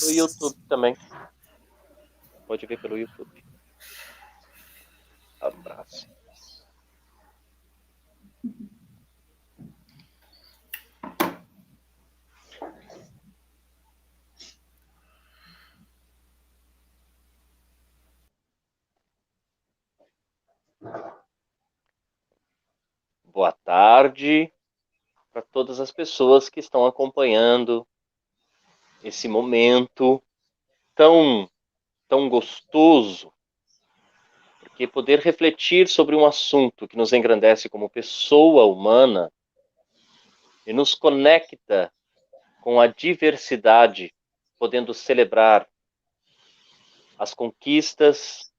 No YouTube também. Pode ver pelo YouTube. Abraço. Boa tarde para todas as pessoas que estão acompanhando esse momento tão gostoso, porque poder refletir sobre um assunto que nos engrandece como pessoa humana e nos conecta com a diversidade, podendo celebrar as conquistas,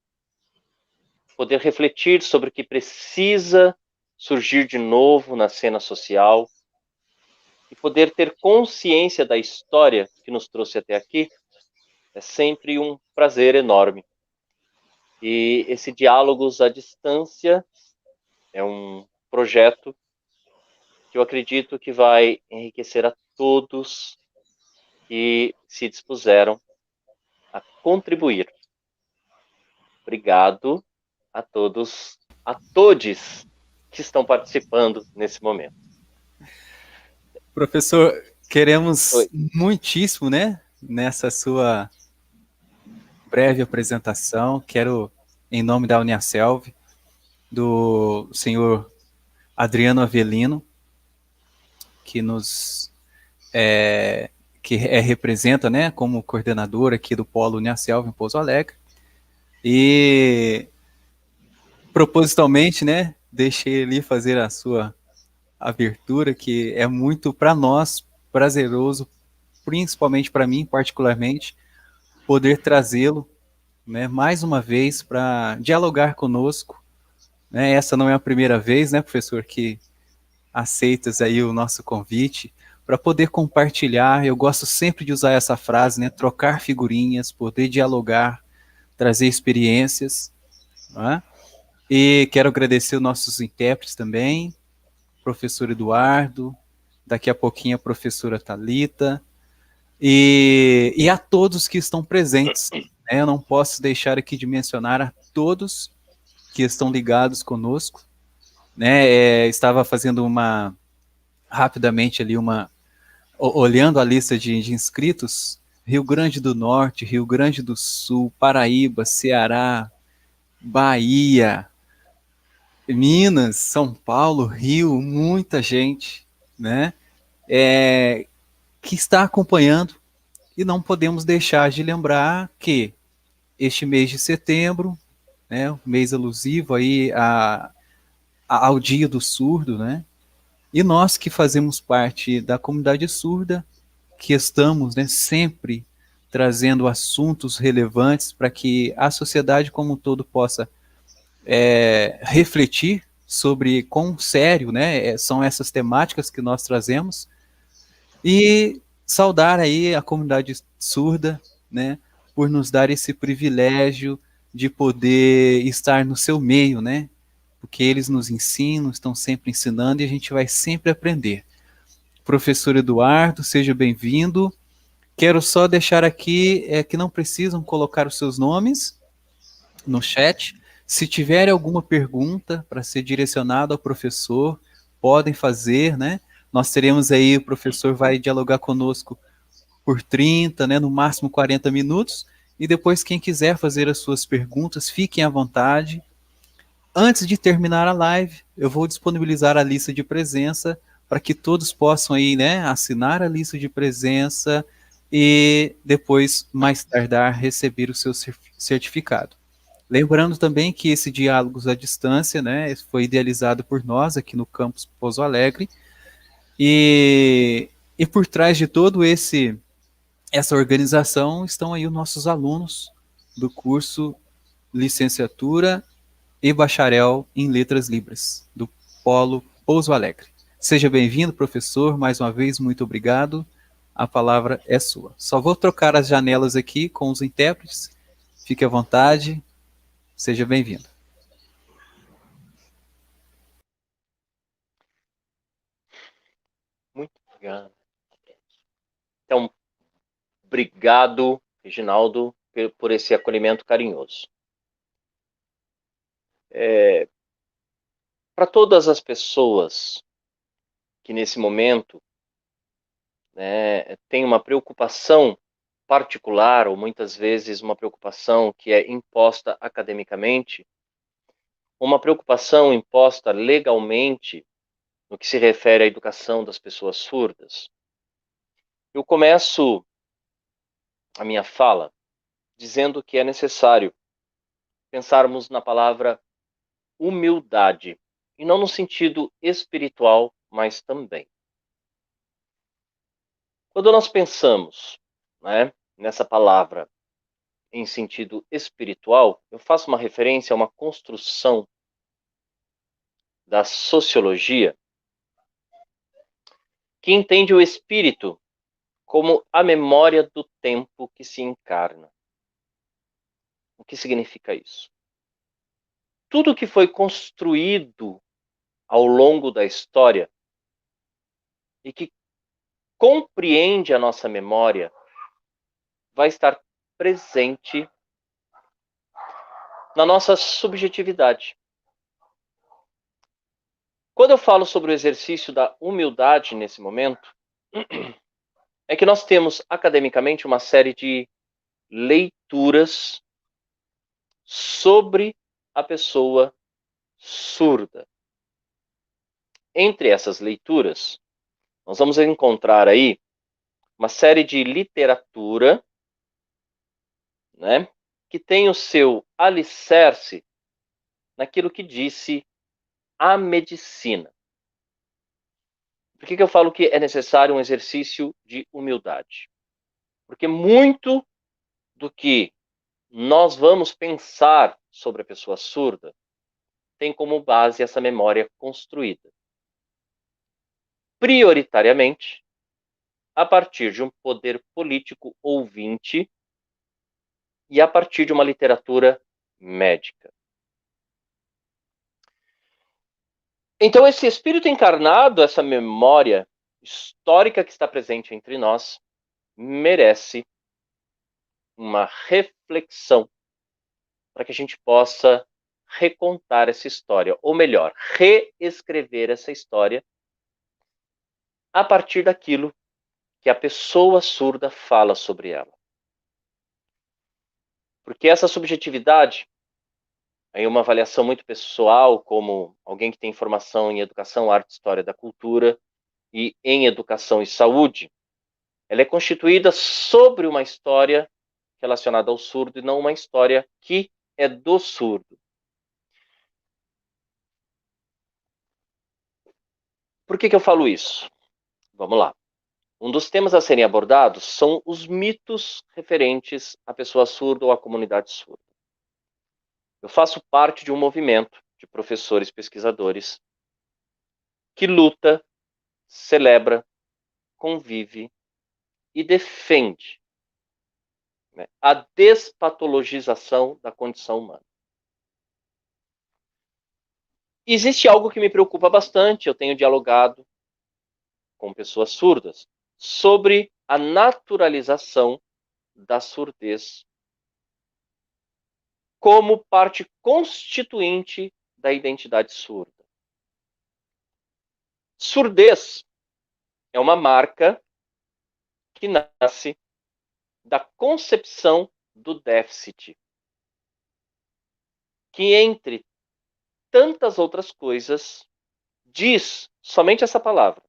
poder refletir sobre o que precisa surgir de novo na cena social e poder ter consciência da história que nos trouxe até aqui é sempre um prazer enorme. E esse Diálogos à Distância é um projeto que eu acredito que vai enriquecer a todos que se dispuseram a contribuir. Obrigado a todos que estão participando nesse momento. Professor, queremos Oi. muitíssimo, né, nessa sua breve apresentação. Quero, em nome da Uniaselv, do senhor Adriano Avelino, que nos representa, né, como coordenador aqui do Polo Uniaselv em Pouso Alegre, e propositalmente, né, deixei ele fazer a sua abertura, que é muito para nós prazeroso, principalmente para mim, particularmente, poder trazê-lo, né, mais uma vez para dialogar conosco. Né? Essa não é a primeira vez, né, professor, que aceitas aí o nosso convite para poder compartilhar. Eu gosto sempre de usar essa frase, né, trocar figurinhas, poder dialogar, trazer experiências. Né? E quero agradecer os nossos intérpretes também, professor Eduardo, daqui a pouquinho a professora Thalita, e a todos que estão presentes. Né? Eu não posso deixar aqui de mencionar a todos que estão ligados conosco. Né? Estava fazendo rapidamente ali olhando a lista de inscritos, Rio Grande do Norte, Rio Grande do Sul, Paraíba, Ceará, Bahia, Minas, São Paulo, Rio, muita gente, né? Que está acompanhando, e não podemos deixar de lembrar que este mês de setembro, né, um mês alusivo aí ao Dia do Surdo, né? E nós que fazemos parte da comunidade surda, que estamos, né, sempre trazendo assuntos relevantes para que a sociedade como um todo possa refletir sobre quão sério, né, são essas temáticas que nós trazemos, e saudar aí a comunidade surda, né, por nos dar esse privilégio de poder estar no seu meio, né, porque eles nos ensinam, estão sempre ensinando e a gente vai sempre aprender. Professor Eduardo, seja bem-vindo. Quero só deixar aqui que não precisam colocar os seus nomes no chat. Se tiver alguma pergunta para ser direcionada ao professor, podem fazer, né? Nós teremos aí, o professor vai dialogar conosco por 30, né, no máximo 40 minutos, e depois quem quiser fazer as suas perguntas, fiquem à vontade. Antes de terminar a live, eu vou disponibilizar a lista de presença para que todos possam aí, né, assinar a lista de presença e depois, mais tardar, receber o seu certificado. Lembrando também que esse Diálogos à Distância, né, foi idealizado por nós aqui no campus Pouso Alegre, e por trás de todo essa organização estão aí os nossos alunos do curso Licenciatura e Bacharel em Letras Libras, do Polo Pouso Alegre. Seja bem-vindo, professor, mais uma vez, muito obrigado. A palavra é sua. Só vou trocar as janelas aqui com os intérpretes. Fique à vontade, seja bem-vindo. Muito obrigado. Então, Obrigado, Reginaldo, por esse acolhimento carinhoso. Para todas as pessoas que nesse momento, né, têm uma preocupação particular, ou muitas vezes uma preocupação que é imposta academicamente, uma preocupação imposta legalmente no que se refere à educação das pessoas surdas, eu começo a minha fala dizendo que é necessário pensarmos na palavra humildade, e não no sentido espiritual, mas também. Quando nós pensamos, né, nessa palavra em sentido espiritual, eu faço uma referência a uma construção da sociologia que entende o espírito como a memória do tempo que se encarna. O que significa isso? Tudo que foi construído ao longo da história e que compreende a nossa memória vai estar presente na nossa subjetividade. Quando eu falo sobre o exercício da humildade nesse momento, é que nós temos academicamente uma série de leituras sobre a pessoa surda. Entre essas leituras, nós vamos encontrar aí uma série de literatura, né, que tem o seu alicerce naquilo que disse a medicina. Por que eu falo que é necessário um exercício de humildade? Porque muito do que nós vamos pensar sobre a pessoa surda tem como base essa memória construída. Prioritariamente, a partir de um poder político ouvinte e a partir de uma literatura médica. Então, esse espírito encarnado, essa memória histórica que está presente entre nós, merece uma reflexão para que a gente possa recontar essa história, ou melhor, reescrever essa história a partir daquilo que a pessoa surda fala sobre ela. Porque essa subjetividade, em uma avaliação muito pessoal, como alguém que tem formação em educação, arte, história da cultura e em educação e saúde, ela é constituída sobre uma história relacionada ao surdo e não uma história que é do surdo. Por que eu falo isso? Vamos lá. Um dos temas a serem abordados são os mitos referentes à pessoa surda ou à comunidade surda. Eu faço parte de um movimento de professores pesquisadores que luta, celebra, convive e defende, né, a despatologização da condição humana. Existe algo que me preocupa bastante, eu tenho dialogado com pessoas surdas sobre a naturalização da surdez como parte constituinte da identidade surda. Surdez é uma marca que nasce da concepção do déficit, que entre tantas outras coisas diz somente essa palavra,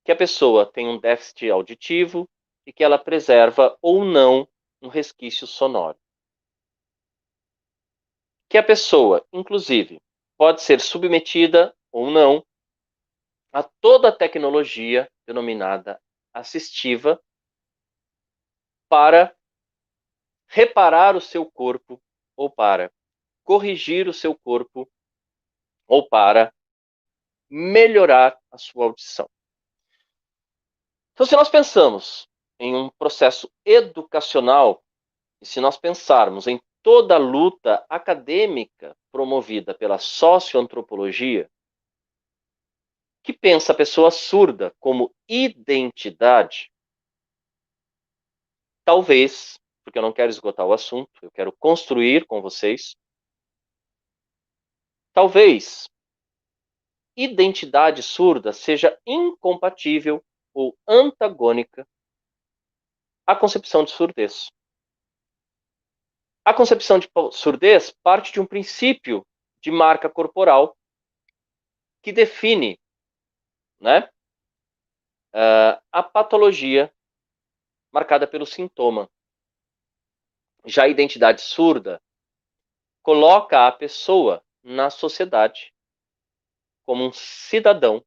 que a pessoa tem um déficit auditivo e que ela preserva ou não um resquício sonoro. Que a pessoa, inclusive, pode ser submetida ou não a toda a tecnologia denominada assistiva para reparar o seu corpo ou para corrigir o seu corpo ou para melhorar a sua audição. Então, se nós pensamos em um processo educacional, e se nós pensarmos em toda a luta acadêmica promovida pela socioantropologia, que pensa a pessoa surda como identidade, talvez, porque eu não quero esgotar o assunto, eu quero construir com vocês, talvez identidade surda seja incompatível ou antagônica à concepção de surdez. A concepção de surdez parte de um princípio de marca corporal que define, né, a patologia marcada pelo sintoma. Já a identidade surda coloca a pessoa na sociedade como um cidadão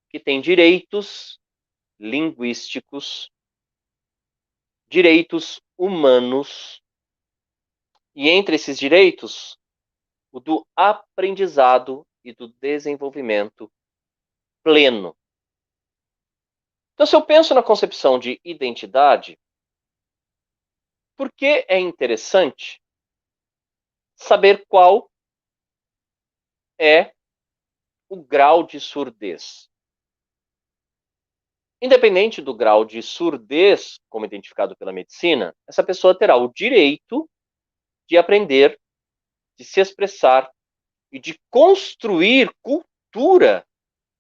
que tem direitos linguísticos, direitos humanos, e entre esses direitos, o do aprendizado e do desenvolvimento pleno. Então, se eu penso na concepção de identidade, por que é interessante saber qual é o grau de surdez? Independente do grau de surdez, como identificado pela medicina, essa pessoa terá o direito de aprender, de se expressar e de construir cultura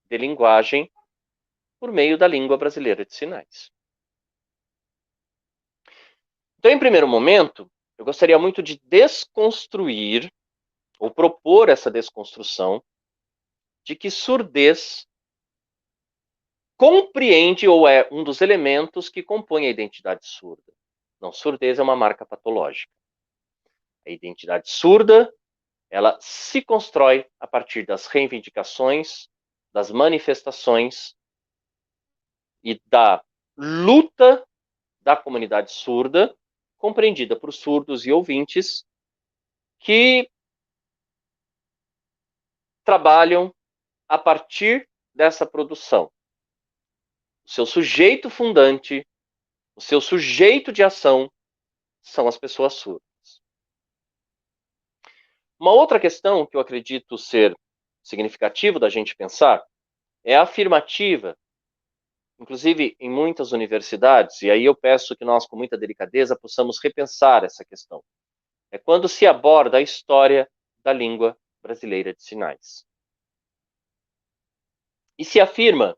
de linguagem por meio da língua brasileira de sinais. Então, em primeiro momento, eu gostaria muito de desconstruir ou propor essa desconstrução de que surdez compreende ou é um dos elementos que compõem a identidade surda. Não, surdez é uma marca patológica. A identidade surda, ela se constrói a partir das reivindicações, das manifestações e da luta da comunidade surda, compreendida por surdos e ouvintes, que trabalham a partir dessa produção. O seu sujeito fundante, o seu sujeito de ação são as pessoas surdas. Uma outra questão que eu acredito ser significativo da gente pensar é a afirmativa, inclusive em muitas universidades, e aí eu peço que nós, com muita delicadeza, possamos repensar essa questão. É quando se aborda a história da língua brasileira de sinais. E se afirma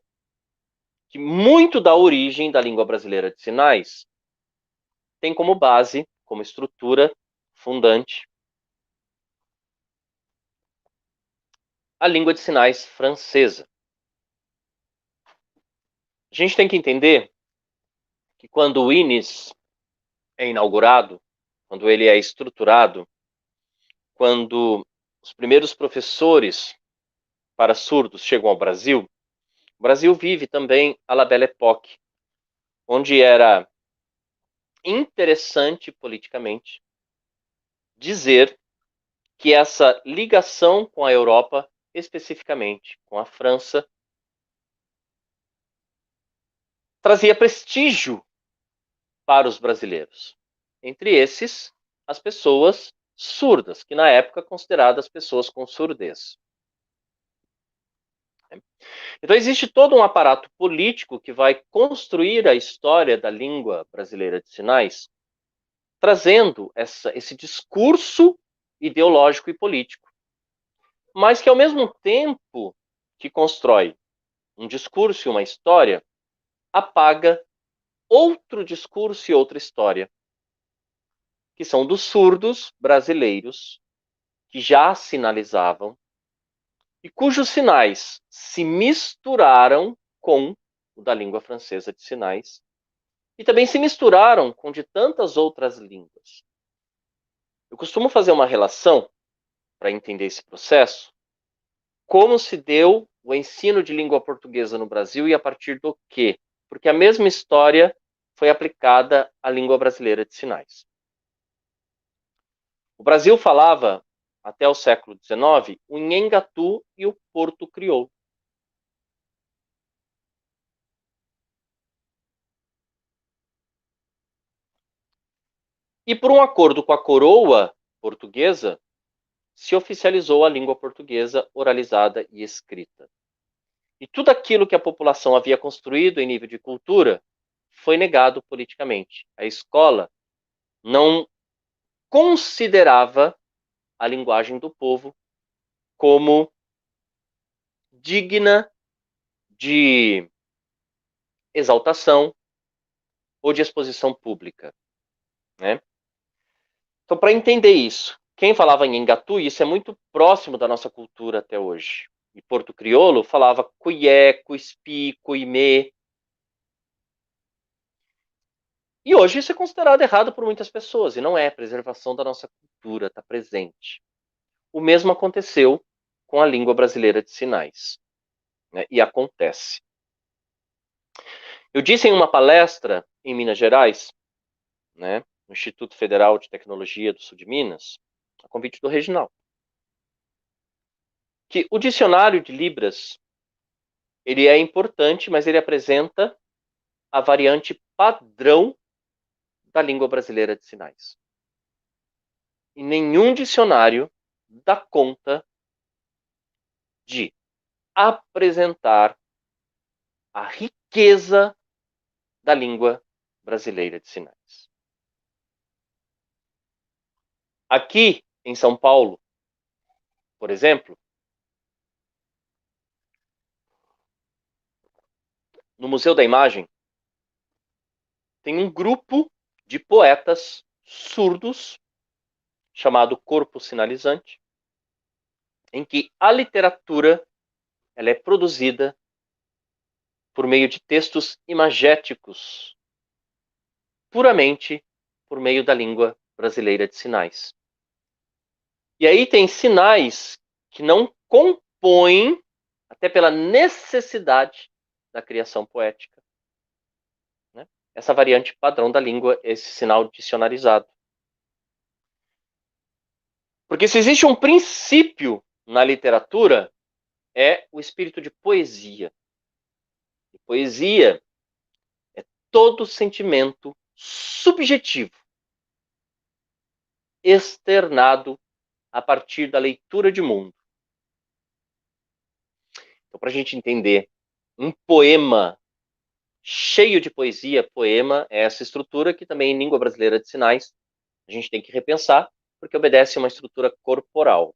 que muito da origem da língua brasileira de sinais tem como base, como estrutura fundante, a língua de sinais francesa. A gente tem que entender que quando o INIS é inaugurado, quando ele é estruturado, quando os primeiros professores para surdos chegam ao Brasil, o Brasil vive também a La Belle Époque, onde era interessante politicamente dizer que essa ligação com a Europa, especificamente com a França, trazia prestígio para os brasileiros. Entre esses, as pessoas surdas, que na época consideradas pessoas com surdez. Então existe todo um aparato político que vai construir a história da língua brasileira de sinais, trazendo esse discurso ideológico e político, mas que ao mesmo tempo que constrói um discurso e uma história, apaga outro discurso e outra história, que são dos surdos brasileiros, que já sinalizavam e cujos sinais se misturaram com o da língua francesa de sinais e também se misturaram com de tantas outras línguas. Eu costumo fazer uma relação para entender esse processo, como se deu o ensino de língua portuguesa no Brasil e a partir do quê? Porque a mesma história foi aplicada à língua brasileira de sinais. O Brasil falava, até o século XIX, o Nhengatu e o Porto Crioulo. E por um acordo com a coroa portuguesa, se oficializou a língua portuguesa oralizada e escrita. E tudo aquilo que a população havia construído em nível de cultura foi negado politicamente. A escola não considerava a linguagem do povo como digna de exaltação ou de exposição pública, né? Então, para entender isso, quem falava em Engatu, isso é muito próximo da nossa cultura até hoje. E Porto Crioulo falava cuié, cuispi, cuimê. E hoje isso é considerado errado por muitas pessoas, e não é. Preservação da nossa cultura, está presente. O mesmo aconteceu com a língua brasileira de sinais, né? E acontece. Eu disse em uma palestra em Minas Gerais, né, no Instituto Federal de Tecnologia do Sul de Minas, a convite do Reginaldo, que o dicionário de Libras ele é importante, mas ele apresenta a variante padrão da língua brasileira de sinais. E nenhum dicionário dá conta de apresentar a riqueza da língua brasileira de sinais. Aqui em São Paulo, por exemplo, no Museu da Imagem, tem um grupo de poetas surdos chamado Corpo Sinalizante, em que a literatura ela é produzida por meio de textos imagéticos, puramente por meio da língua brasileira de sinais. E aí tem sinais que não compõem, até pela necessidade da criação poética, né? Essa variante padrão da língua, esse sinal dicionarizado. Porque se existe um princípio na literatura, é o espírito de poesia. E poesia é todo sentimento subjetivo, externado a partir da leitura de mundo. Então, para a gente entender um poema cheio de poesia, poema é essa estrutura que também em língua brasileira de sinais a gente tem que repensar, porque obedece a uma estrutura corporal,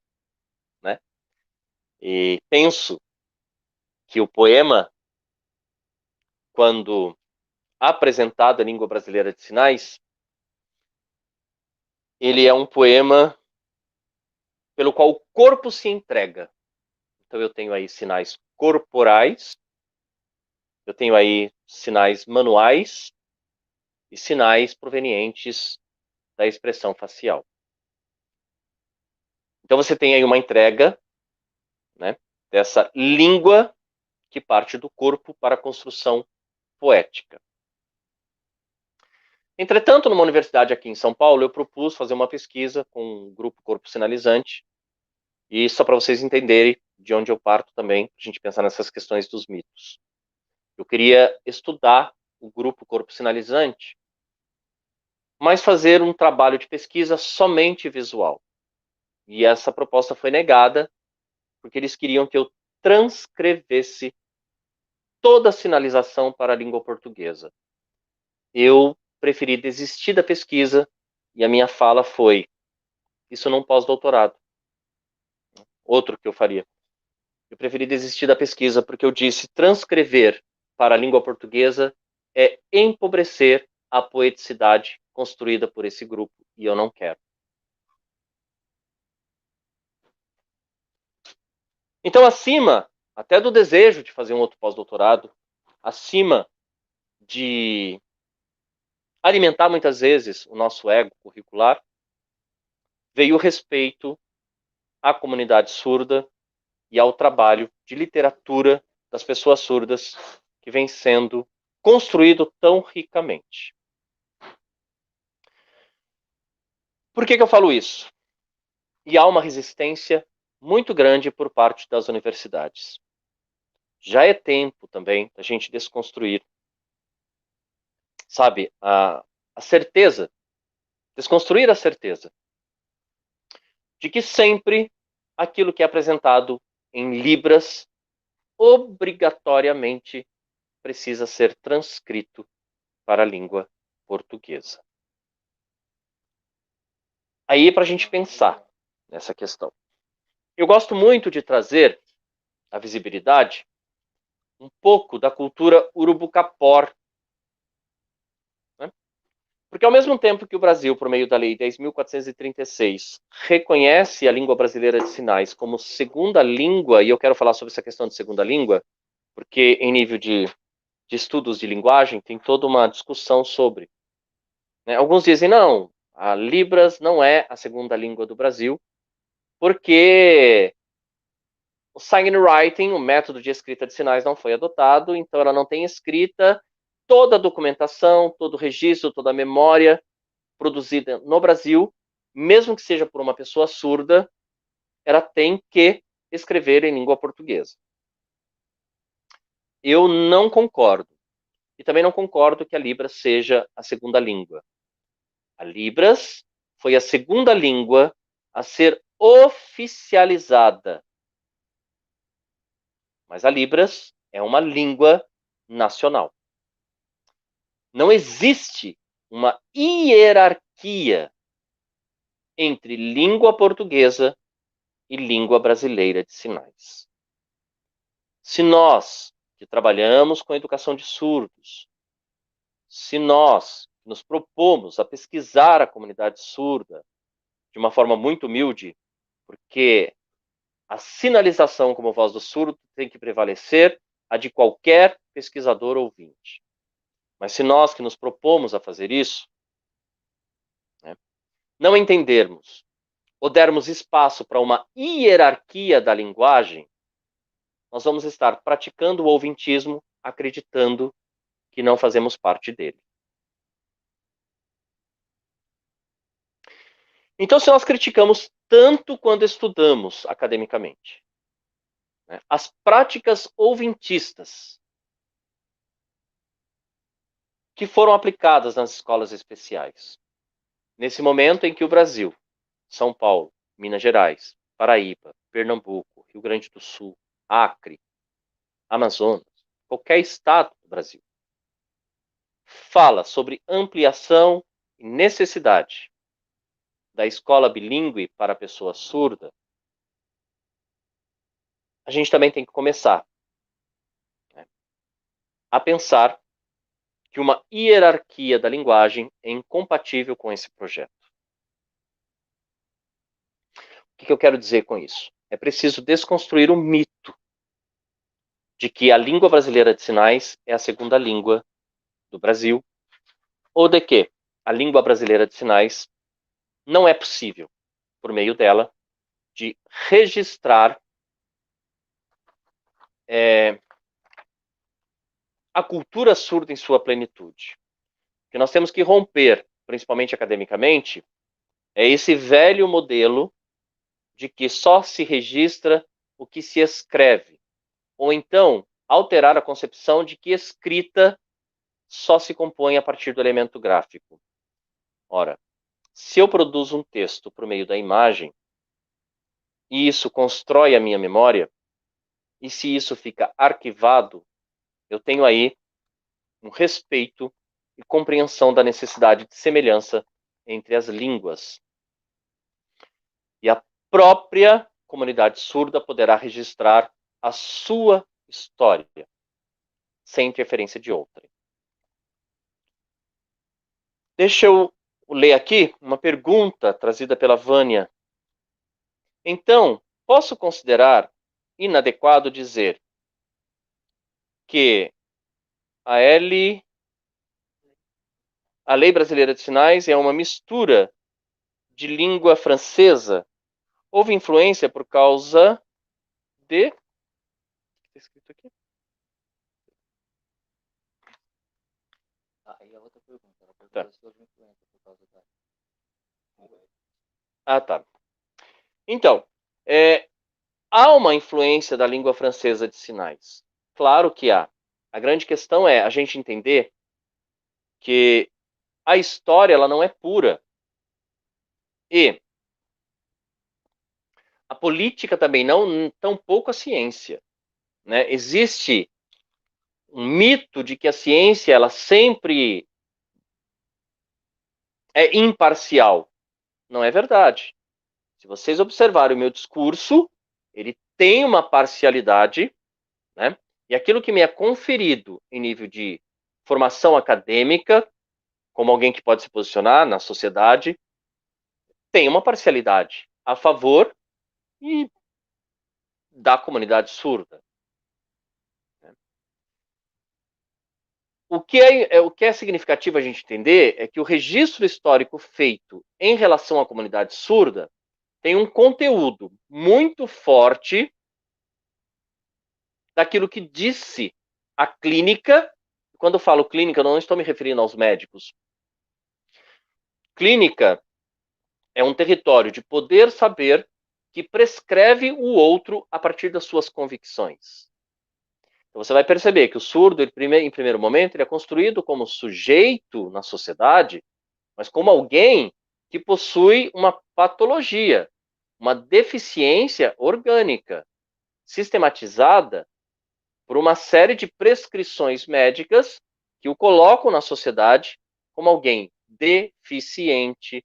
né? E penso que o poema, quando apresentado em língua brasileira de sinais, ele é um poema pelo qual o corpo se entrega. Então eu tenho aí sinais corporais, eu tenho aí sinais manuais e sinais provenientes da expressão facial. Então você tem aí uma entrega, né, dessa língua que parte do corpo para a construção poética. Entretanto, numa universidade aqui em São Paulo, eu propus fazer uma pesquisa com um grupo Corpo Sinalizante, e só para vocês entenderem de onde eu parto também, para a gente pensar nessas questões dos mitos. Eu queria estudar o grupo Corpo Sinalizante, mas fazer um trabalho de pesquisa somente visual. E essa proposta foi negada, porque eles queriam que eu transcrevesse toda a sinalização para a língua portuguesa. Eu preferi desistir da pesquisa e a minha fala foi: isso não pós-doutorado. Outro que eu faria. Eu preferi desistir da pesquisa porque eu disse transcrever para a língua portuguesa é empobrecer a poeticidade construída por esse grupo e eu não quero. Então, acima até do desejo de fazer um outro pós-doutorado, acima de alimentar muitas vezes o nosso ego curricular, veio o respeito à comunidade surda e ao trabalho de literatura das pessoas surdas que vem sendo construído tão ricamente. Por que eu falo isso? E há uma resistência muito grande por parte das universidades. Já é tempo também da gente desconstruir, sabe, a certeza, desconstruir a certeza de que sempre aquilo que é apresentado em Libras obrigatoriamente precisa ser transcrito para a língua portuguesa. Aí é para a gente pensar nessa questão. Eu gosto muito de trazer a visibilidade um pouco da cultura urubucapor. Né? Porque ao mesmo tempo que o Brasil, por meio da Lei 10.436, reconhece a língua brasileira de sinais como segunda língua, e eu quero falar sobre essa questão de segunda língua, porque em nível de estudos de linguagem tem toda uma discussão sobre. Né? Alguns dizem, não, a Libras não é a segunda língua do Brasil, porque o signwriting, o método de escrita de sinais, não foi adotado, então ela não tem escrita, toda a documentação, todo o registro, toda a memória produzida no Brasil, mesmo que seja por uma pessoa surda, ela tem que escrever em língua portuguesa. Eu não concordo. E também não concordo que a Libras seja a segunda língua. A Libras foi a segunda língua a ser oficializada. Mas a Libras é uma língua nacional. Não existe uma hierarquia entre língua portuguesa e língua brasileira de sinais. Se nós, que trabalhamos com a educação de surdos, se nós nos propomos a pesquisar a comunidade surda de uma forma muito humilde, porque a sinalização como voz do surdo tem que prevalecer a de qualquer pesquisador ouvinte. Mas se nós que nos propomos a fazer isso, né, não entendermos ou dermos espaço para uma hierarquia da linguagem, nós vamos estar praticando o ouvintismo, acreditando que não fazemos parte dele. Então, se nós criticamos tanto quando estudamos academicamente, né, as práticas ouvintistas que foram aplicadas nas escolas especiais, nesse momento em que o Brasil, São Paulo, Minas Gerais, Paraíba, Pernambuco, Rio Grande do Sul, Acre, Amazonas, qualquer estado do Brasil, fala sobre ampliação e necessidade da escola bilíngue para a pessoa surda, a gente também tem que começar, né, a pensar que uma hierarquia da linguagem é incompatível com esse projeto. O que eu quero dizer com isso? É preciso desconstruir o mito de que a língua brasileira de sinais é a segunda língua do Brasil, ou de que a língua brasileira de sinais não é possível, por meio dela, de registrar a cultura surda em sua plenitude. O que nós temos que romper, principalmente academicamente, é esse velho modelo de que só se registra o que se escreve, ou então alterar a concepção de que escrita só se compõe a partir do elemento gráfico. Ora, se eu produzo um texto por meio da imagem, e isso constrói a minha memória, e se isso fica arquivado, eu tenho aí um respeito e compreensão da necessidade de semelhança entre as línguas. E a própria comunidade surda poderá registrar a sua história, sem interferência de outra. Deixa eu ler aqui uma pergunta trazida pela Vânia. Então, posso considerar inadequado dizer que a Lei Brasileira de Sinais é uma mistura de língua francesa? Houve influência por causa de... Está escrito aqui? Aí a outra pergunta. Ela perguntou Tá. se houve influência por causa da... Ah, tá. Então, há uma influência da língua francesa de sinais. Claro que há. A grande questão é a gente entender que a história ela não é pura. E a política também não, tampouco a ciência. Né? Existe um mito de que a ciência ela sempre é imparcial. Não é verdade. Se vocês observarem o meu discurso, ele tem uma parcialidade, né? E aquilo que me é conferido em nível de formação acadêmica, como alguém que pode se posicionar na sociedade, tem uma parcialidade a favor e da comunidade surda. O que é significativo a gente entender é que o registro histórico feito em relação à comunidade surda tem um conteúdo muito forte daquilo que disse a clínica. Quando eu falo clínica, eu não estou me referindo aos médicos. Clínica é um território de poder saber que prescreve o outro a partir das suas convicções. Então você vai perceber que o surdo, em primeiro momento, ele é construído como sujeito na sociedade, mas como alguém que possui uma patologia, uma deficiência orgânica, sistematizada por uma série de prescrições médicas que o colocam na sociedade como alguém deficiente,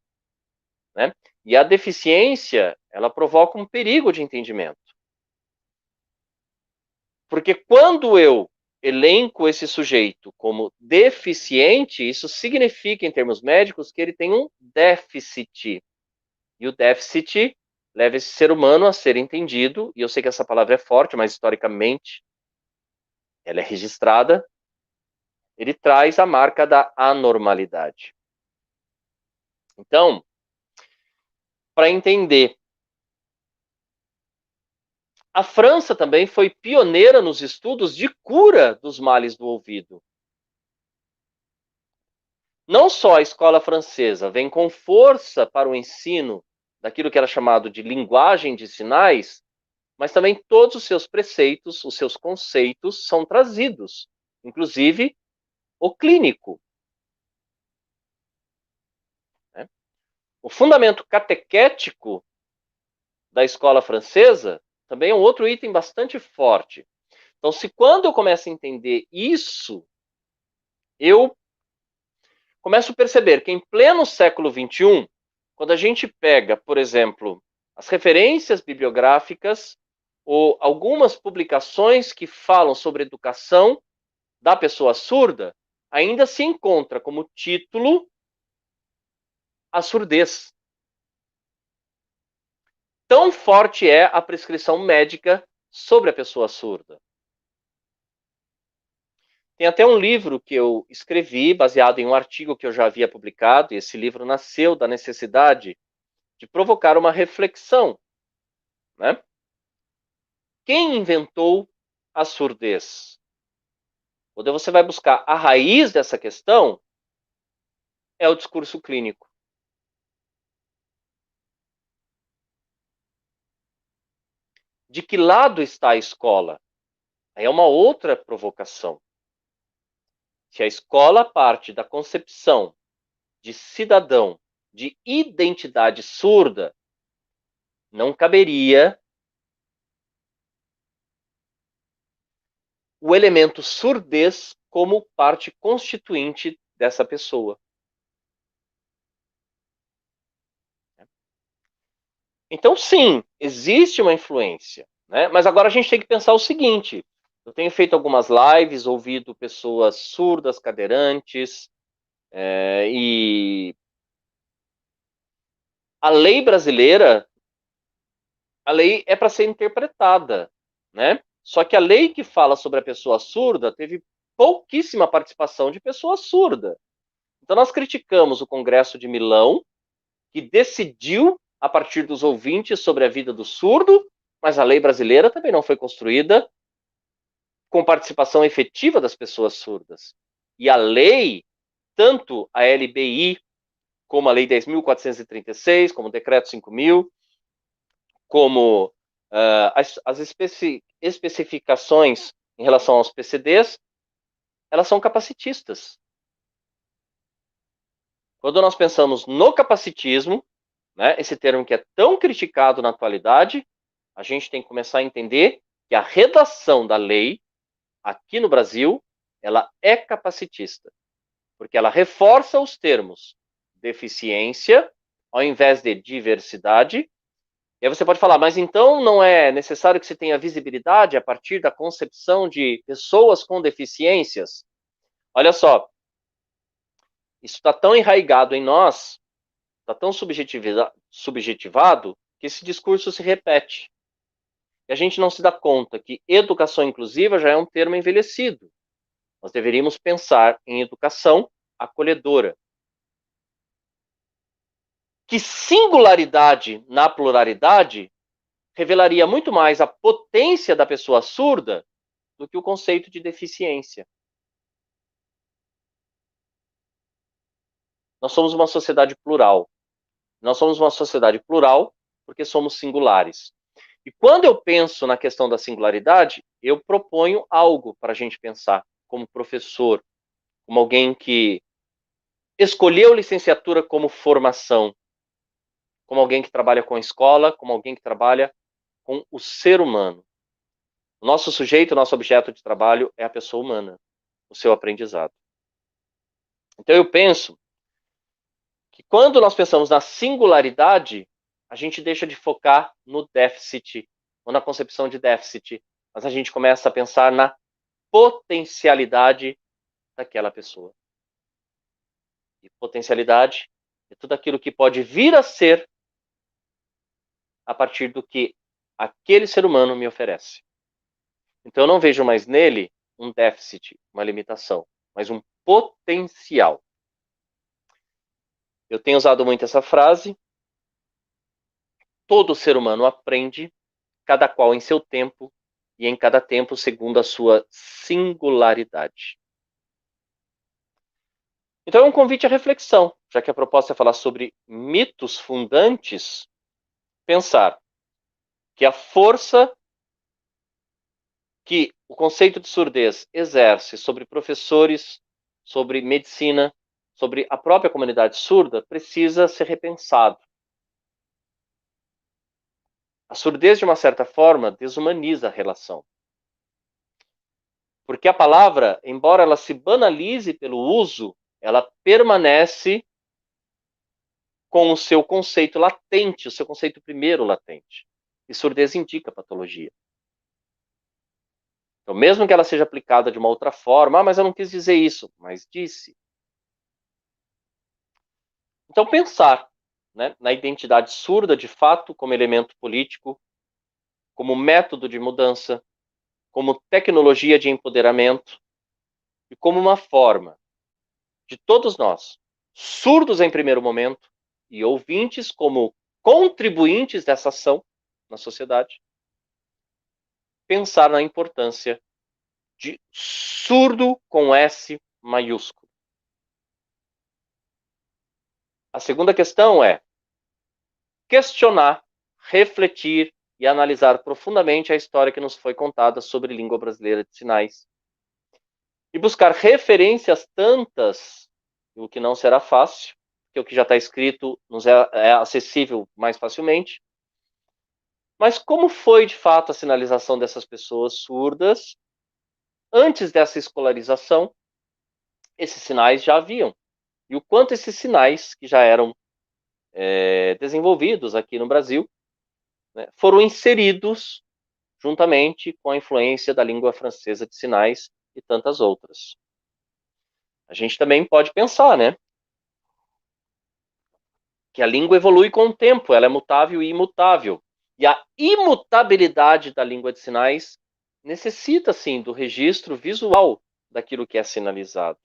né? E a deficiência, ela provoca um perigo de entendimento. Porque quando eu elenco esse sujeito como deficiente, isso significa, em termos médicos, que ele tem um déficit. E o déficit leva esse ser humano a ser entendido, e eu sei que essa palavra é forte, mas historicamente ela é registrada, ele traz a marca da anormalidade. Então, para entender, a França também foi pioneira nos estudos de cura dos males do ouvido. Não só a escola francesa vem com força para o ensino daquilo que era chamado de linguagem de sinais, mas também todos os seus preceitos, os seus conceitos são trazidos, inclusive o clínico. O fundamento catequético da escola francesa também é um outro item bastante forte. Então, se quando eu começo a entender isso, eu começo a perceber que em pleno século XXI, quando a gente pega, por exemplo, as referências bibliográficas ou algumas publicações que falam sobre educação da pessoa surda, ainda se encontra como título a surdez. Tão forte é a prescrição médica sobre a pessoa surda. Tem até um livro que eu escrevi, baseado em um artigo que eu já havia publicado, e esse livro nasceu da necessidade de provocar uma reflexão, né? Quem inventou a surdez? Quando você vai buscar a raiz dessa questão, é o discurso clínico. De que lado está a escola? Aí é uma outra provocação. Se a escola parte da concepção de cidadão, de identidade surda, não caberia o elemento surdez como parte constituinte dessa pessoa. Então, sim, existe uma influência, né? Mas agora a gente tem que pensar o seguinte: eu tenho feito algumas lives, ouvido pessoas surdas, cadeirantes, e a lei brasileira, a lei é para ser interpretada, né? Só que a lei que fala sobre a pessoa surda teve pouquíssima participação de pessoa surda. Então nós criticamos o Congresso de Milão, que decidiu a partir dos ouvintes sobre a vida do surdo, mas a lei brasileira também não foi construída com participação efetiva das pessoas surdas. E a lei, tanto a LBI, como a Lei 10.436, como o Decreto 5.000, como as especificações em relação aos PCDs, elas são capacitistas. Quando nós pensamos no capacitismo, né, esse termo que é tão criticado na atualidade, a gente tem que começar a entender que a redação da lei, aqui no Brasil, ela é capacitista, porque ela reforça os termos deficiência, ao invés de diversidade. E aí você pode falar, mas então não é necessário que se tenha visibilidade a partir da concepção de pessoas com deficiências? Olha só, isso está tão enraizado em nós, está tão subjetivado, que esse discurso se repete. E a gente não se dá conta que educação inclusiva já é um termo envelhecido. Nós deveríamos pensar em educação acolhedora. Que singularidade na pluralidade revelaria muito mais a potência da pessoa surda do que o conceito de deficiência. Nós somos uma sociedade plural. Nós somos uma sociedade plural porque somos singulares. E quando eu penso na questão da singularidade, eu proponho algo para a gente pensar, como professor, como alguém que escolheu licenciatura como formação, como alguém que trabalha com a escola, como alguém que trabalha com o ser humano. O nosso sujeito, o nosso objeto de trabalho é a pessoa humana, o seu aprendizado. Então eu penso que quando nós pensamos na singularidade, a gente deixa de focar no déficit, ou na concepção de déficit, mas a gente começa a pensar na potencialidade daquela pessoa. E potencialidade é tudo aquilo que pode vir a ser a partir do que aquele ser humano me oferece. Então eu não vejo mais nele um déficit, uma limitação, mas um potencial. Eu tenho usado muito essa frase. Todo ser humano aprende, cada qual em seu tempo, e em cada tempo segundo a sua singularidade. Então é um convite à reflexão, já que a proposta é falar sobre mitos fundantes, pensar que a força que o conceito de surdez exerce sobre professores, sobre medicina, sobre a própria comunidade surda, precisa ser repensado. A surdez, de uma certa forma, desumaniza a relação. Porque a palavra, embora ela se banalize pelo uso, ela permanece com o seu conceito latente, o seu conceito primeiro latente. E surdez indica patologia. Então, mesmo que ela seja aplicada de uma outra forma, mas eu não quis dizer isso, mas disse. Então, pensar, né, na identidade surda, de fato, como elemento político, como método de mudança, como tecnologia de empoderamento e como uma forma de todos nós, surdos em primeiro momento e ouvintes como contribuintes dessa ação na sociedade, pensar na importância de surdo com S maiúsculo. A segunda questão é questionar, refletir e analisar profundamente a história que nos foi contada sobre língua brasileira de sinais. E buscar referências tantas, o que não será fácil, porque o que já está escrito nos é acessível mais facilmente. Mas como foi, de fato, a sinalização dessas pessoas surdas? Antes dessa escolarização, esses sinais já haviam. E o quanto esses sinais, que já eram desenvolvidos aqui no Brasil, né, foram inseridos juntamente com a influência da língua francesa de sinais e tantas outras. A gente também pode pensar, né, que a língua evolui com o tempo, ela é mutável e imutável. E a imutabilidade da língua de sinais necessita, sim, do registro visual daquilo que é sinalizado.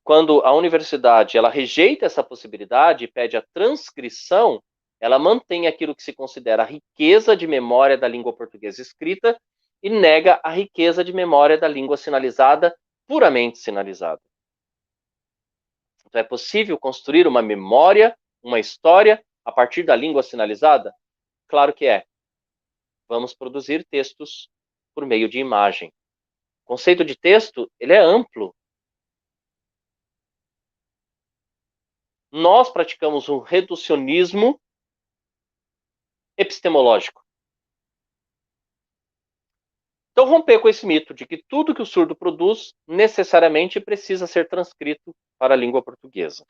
Quando a universidade ela rejeita essa possibilidade e pede a transcrição, ela mantém aquilo que se considera a riqueza de memória da língua portuguesa escrita e nega a riqueza de memória da língua sinalizada, puramente sinalizada. Então, é possível construir uma memória, uma história, a partir da língua sinalizada? Claro que é. Vamos produzir textos por meio de imagem. O conceito de texto, ele é amplo. Nós praticamos um reducionismo epistemológico. Então, romper com esse mito de que tudo que o surdo produz necessariamente precisa ser transcrito para a língua portuguesa.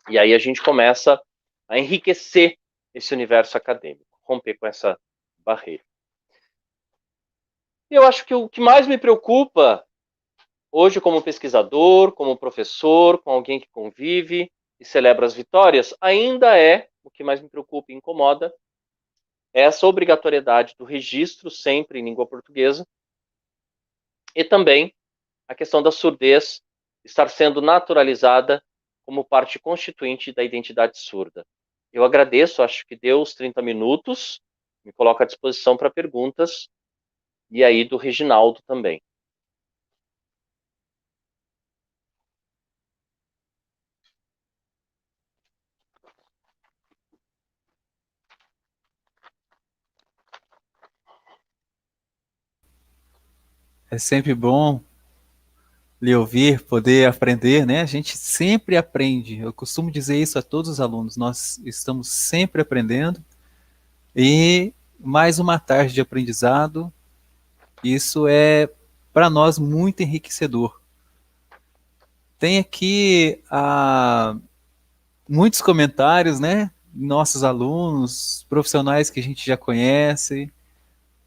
E aí a gente começa a enriquecer esse universo acadêmico, romper com essa barreira. E eu acho que o que mais me preocupa hoje, como pesquisador, como professor, com alguém que convive e celebra as vitórias, ainda é, o que mais me preocupa e incomoda, é essa obrigatoriedade do registro sempre em língua portuguesa e também a questão da surdez estar sendo naturalizada como parte constituinte da identidade surda. Eu agradeço, acho que deu os 30 minutos, me coloco à disposição para perguntas, e aí do Reginaldo também. É sempre bom lhe ouvir, poder aprender, né? A gente sempre aprende. Eu costumo dizer isso a todos os alunos. Nós estamos sempre aprendendo e mais uma tarde de aprendizado. Isso é para nós muito enriquecedor. Tem aqui muitos comentários, né? Nossos alunos, profissionais que a gente já conhece,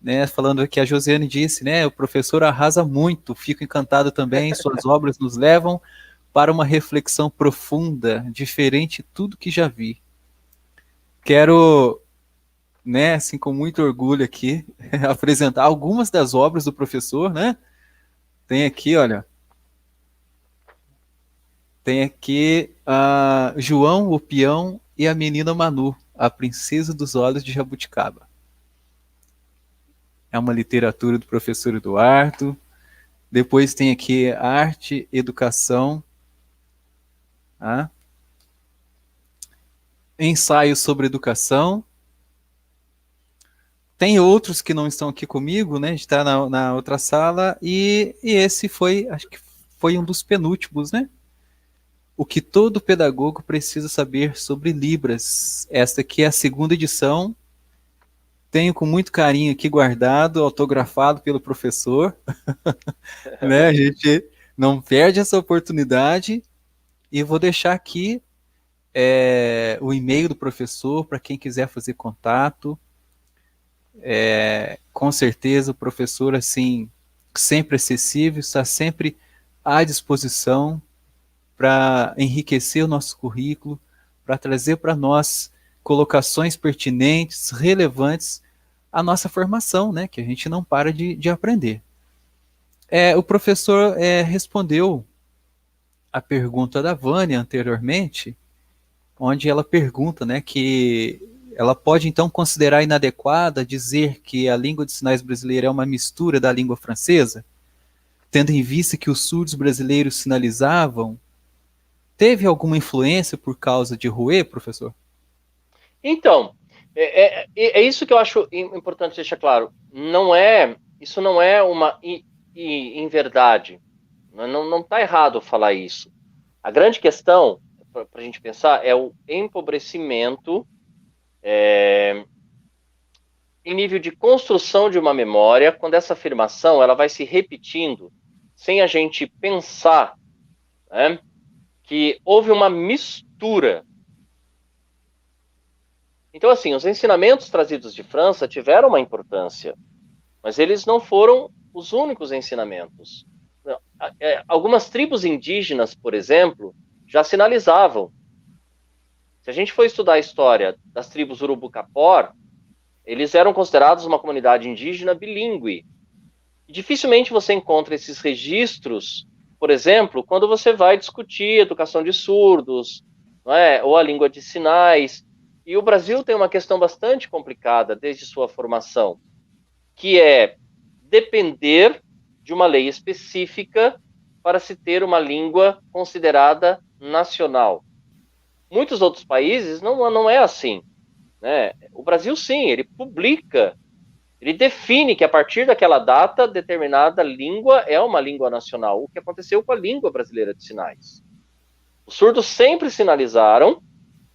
né? Falando que a Josiane disse, né? O professor arrasa muito, fico encantado também. Suas obras nos levam para uma reflexão profunda, diferente de tudo que já vi. Quero, né? Assim, com muito orgulho aqui, apresentar algumas das obras do professor, né? Tem aqui, olha. Tem aqui João, o Peão e a Menina Manu, a Princesa dos Olhos de Jabuticaba. É uma literatura do professor Eduardo. Depois tem aqui Arte, Educação. Tá? Ensaio sobre Educação. Tem outros que não estão aqui comigo, né? A gente está na outra sala. E esse foi, acho que foi um dos penúltimos, né? O que todo pedagogo precisa saber sobre Libras. Esta aqui é a segunda edição. Tenho com muito carinho aqui guardado, autografado pelo professor. Né? A gente não perde essa oportunidade. E vou deixar aqui o e-mail do professor para quem quiser fazer contato. Com certeza o professor, assim, sempre acessível, está sempre à disposição para enriquecer o nosso currículo, para trazer para nós colocações pertinentes, relevantes à nossa formação, né, que a gente não para de aprender. O professor respondeu a pergunta da Vânia anteriormente, onde ela pergunta, né, que ela pode então considerar inadequada dizer que a língua de sinais brasileira é uma mistura da língua francesa, tendo em vista que os surdos brasileiros sinalizavam. Teve alguma influência por causa de Rouet, professor? Então, é isso que eu acho importante deixar claro. Isso não é uma inverdade. Não está errado falar isso. A grande questão, para a gente pensar, é o empobrecimento em nível de construção de uma memória, quando essa afirmação ela vai se repetindo, sem a gente pensar, né, que houve uma mistura. Então, assim, os ensinamentos trazidos de França tiveram uma importância, mas eles não foram os únicos ensinamentos. Algumas tribos indígenas, por exemplo, já sinalizavam. Se a gente for estudar a história das tribos Urubu-Capor, eles eram considerados uma comunidade indígena bilíngue. E dificilmente você encontra esses registros, por exemplo, quando você vai discutir educação de surdos, não é? Ou a língua de sinais. E o Brasil tem uma questão bastante complicada desde sua formação, que é depender de uma lei específica para se ter uma língua considerada nacional. Muitos outros países não é assim, né? O Brasil, sim, ele publica, ele define que a partir daquela data, determinada língua é uma língua nacional, o que aconteceu com a língua brasileira de sinais. Os surdos sempre sinalizaram,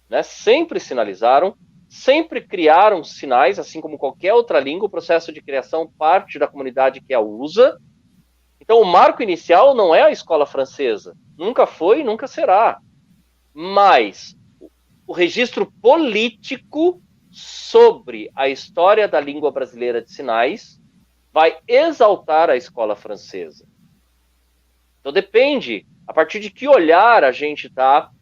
né? Sempre criaram sinais, assim como qualquer outra língua, o processo de criação parte da comunidade que a usa. Então, o marco inicial não é a escola francesa, nunca foi e nunca será. mas o registro político sobre a história da língua brasileira de sinais vai exaltar a escola francesa. Então depende a partir de que olhar a gente está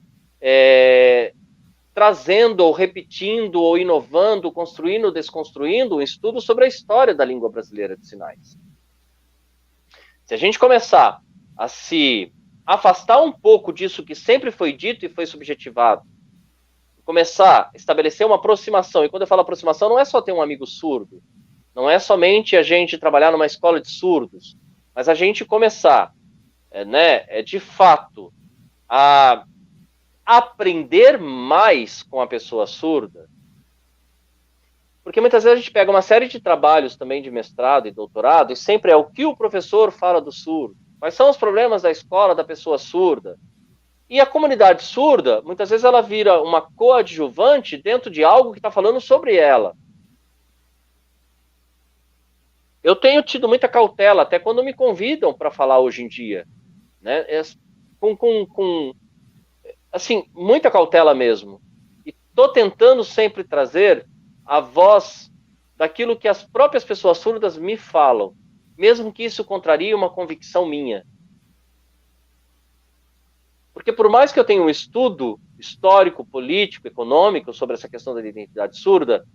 trazendo, ou repetindo, ou inovando, construindo, desconstruindo um estudo sobre a história da língua brasileira de sinais. Se a gente começar a se afastar um pouco disso que sempre foi dito e foi subjetivado, começar a estabelecer uma aproximação, e quando eu falo aproximação, não é só ter um amigo surdo, não é somente a gente trabalhar numa escola de surdos, mas a gente começar, de fato, a aprender mais com a pessoa surda, porque muitas vezes a gente pega uma série de trabalhos também de mestrado e doutorado, e sempre é o que o professor fala do surdo, quais são os problemas da escola da pessoa surda, e a comunidade surda, muitas vezes ela vira uma coadjuvante dentro de algo que está falando sobre ela. Eu tenho tido muita cautela, até quando me convidam para falar hoje em dia, né? Assim, muita cautela mesmo. E estou tentando sempre trazer a voz daquilo que as próprias pessoas surdas me falam, mesmo que isso contrarie uma convicção minha. Porque por mais que eu tenha um estudo histórico, político, econômico sobre essa questão da identidade surda,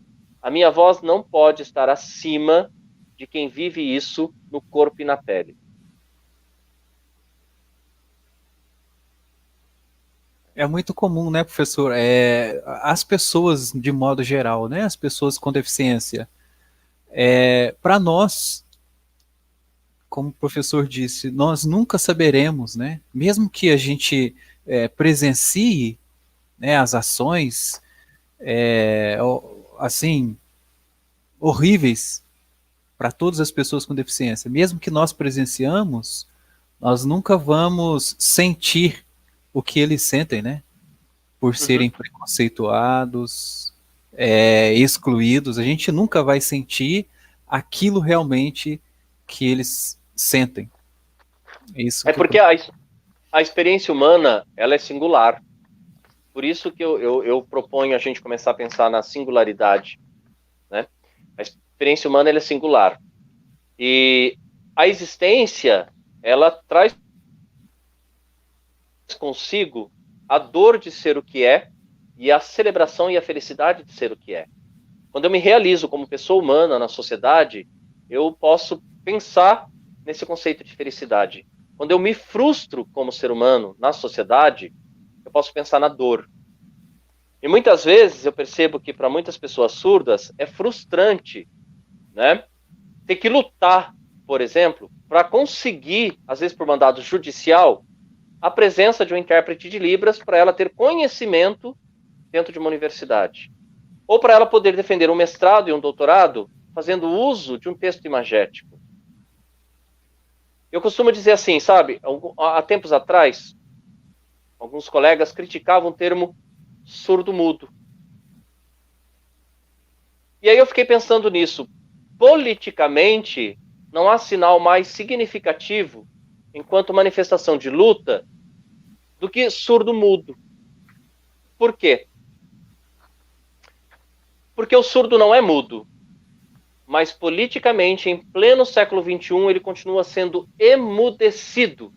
a minha voz não pode estar acima de quem vive isso no corpo e na pele. É muito comum, né, professor? As pessoas, de modo geral, né, as pessoas com deficiência, para nós, como o professor disse, nós nunca saberemos, né, mesmo que a gente presencie, né, as ações, assim, horríveis para todas as pessoas com deficiência, mesmo que nós presenciamos, nós nunca vamos sentir o que eles sentem, né? Por serem preconceituados, excluídos, a gente nunca vai sentir aquilo realmente que eles sentem. Isso é porque a experiência humana, ela é singular. Por isso que eu proponho a gente começar a pensar na singularidade, né? A experiência humana, ela é singular. E a existência, ela traz consigo a dor de ser o que é e a celebração e a felicidade de ser o que é. Quando eu me realizo como pessoa humana na sociedade, eu posso pensar nesse conceito de felicidade. Quando eu me frustro como ser humano na sociedade, eu posso pensar na dor. E muitas vezes eu percebo que para muitas pessoas surdas é frustrante, né, ter que lutar, por exemplo, para conseguir, às vezes por mandado judicial, a presença de um intérprete de Libras para ela ter conhecimento dentro de uma universidade. Ou para ela poder defender um mestrado e um doutorado fazendo uso de um texto imagético. Eu costumo dizer assim, sabe, há tempos atrás, alguns colegas criticavam o termo surdo-mudo. E aí eu fiquei pensando nisso. Politicamente, não há sinal mais significativo, enquanto manifestação de luta, do que surdo-mudo. Por quê? Porque o surdo não é mudo, mas politicamente, em pleno século XXI, ele continua sendo emudecido.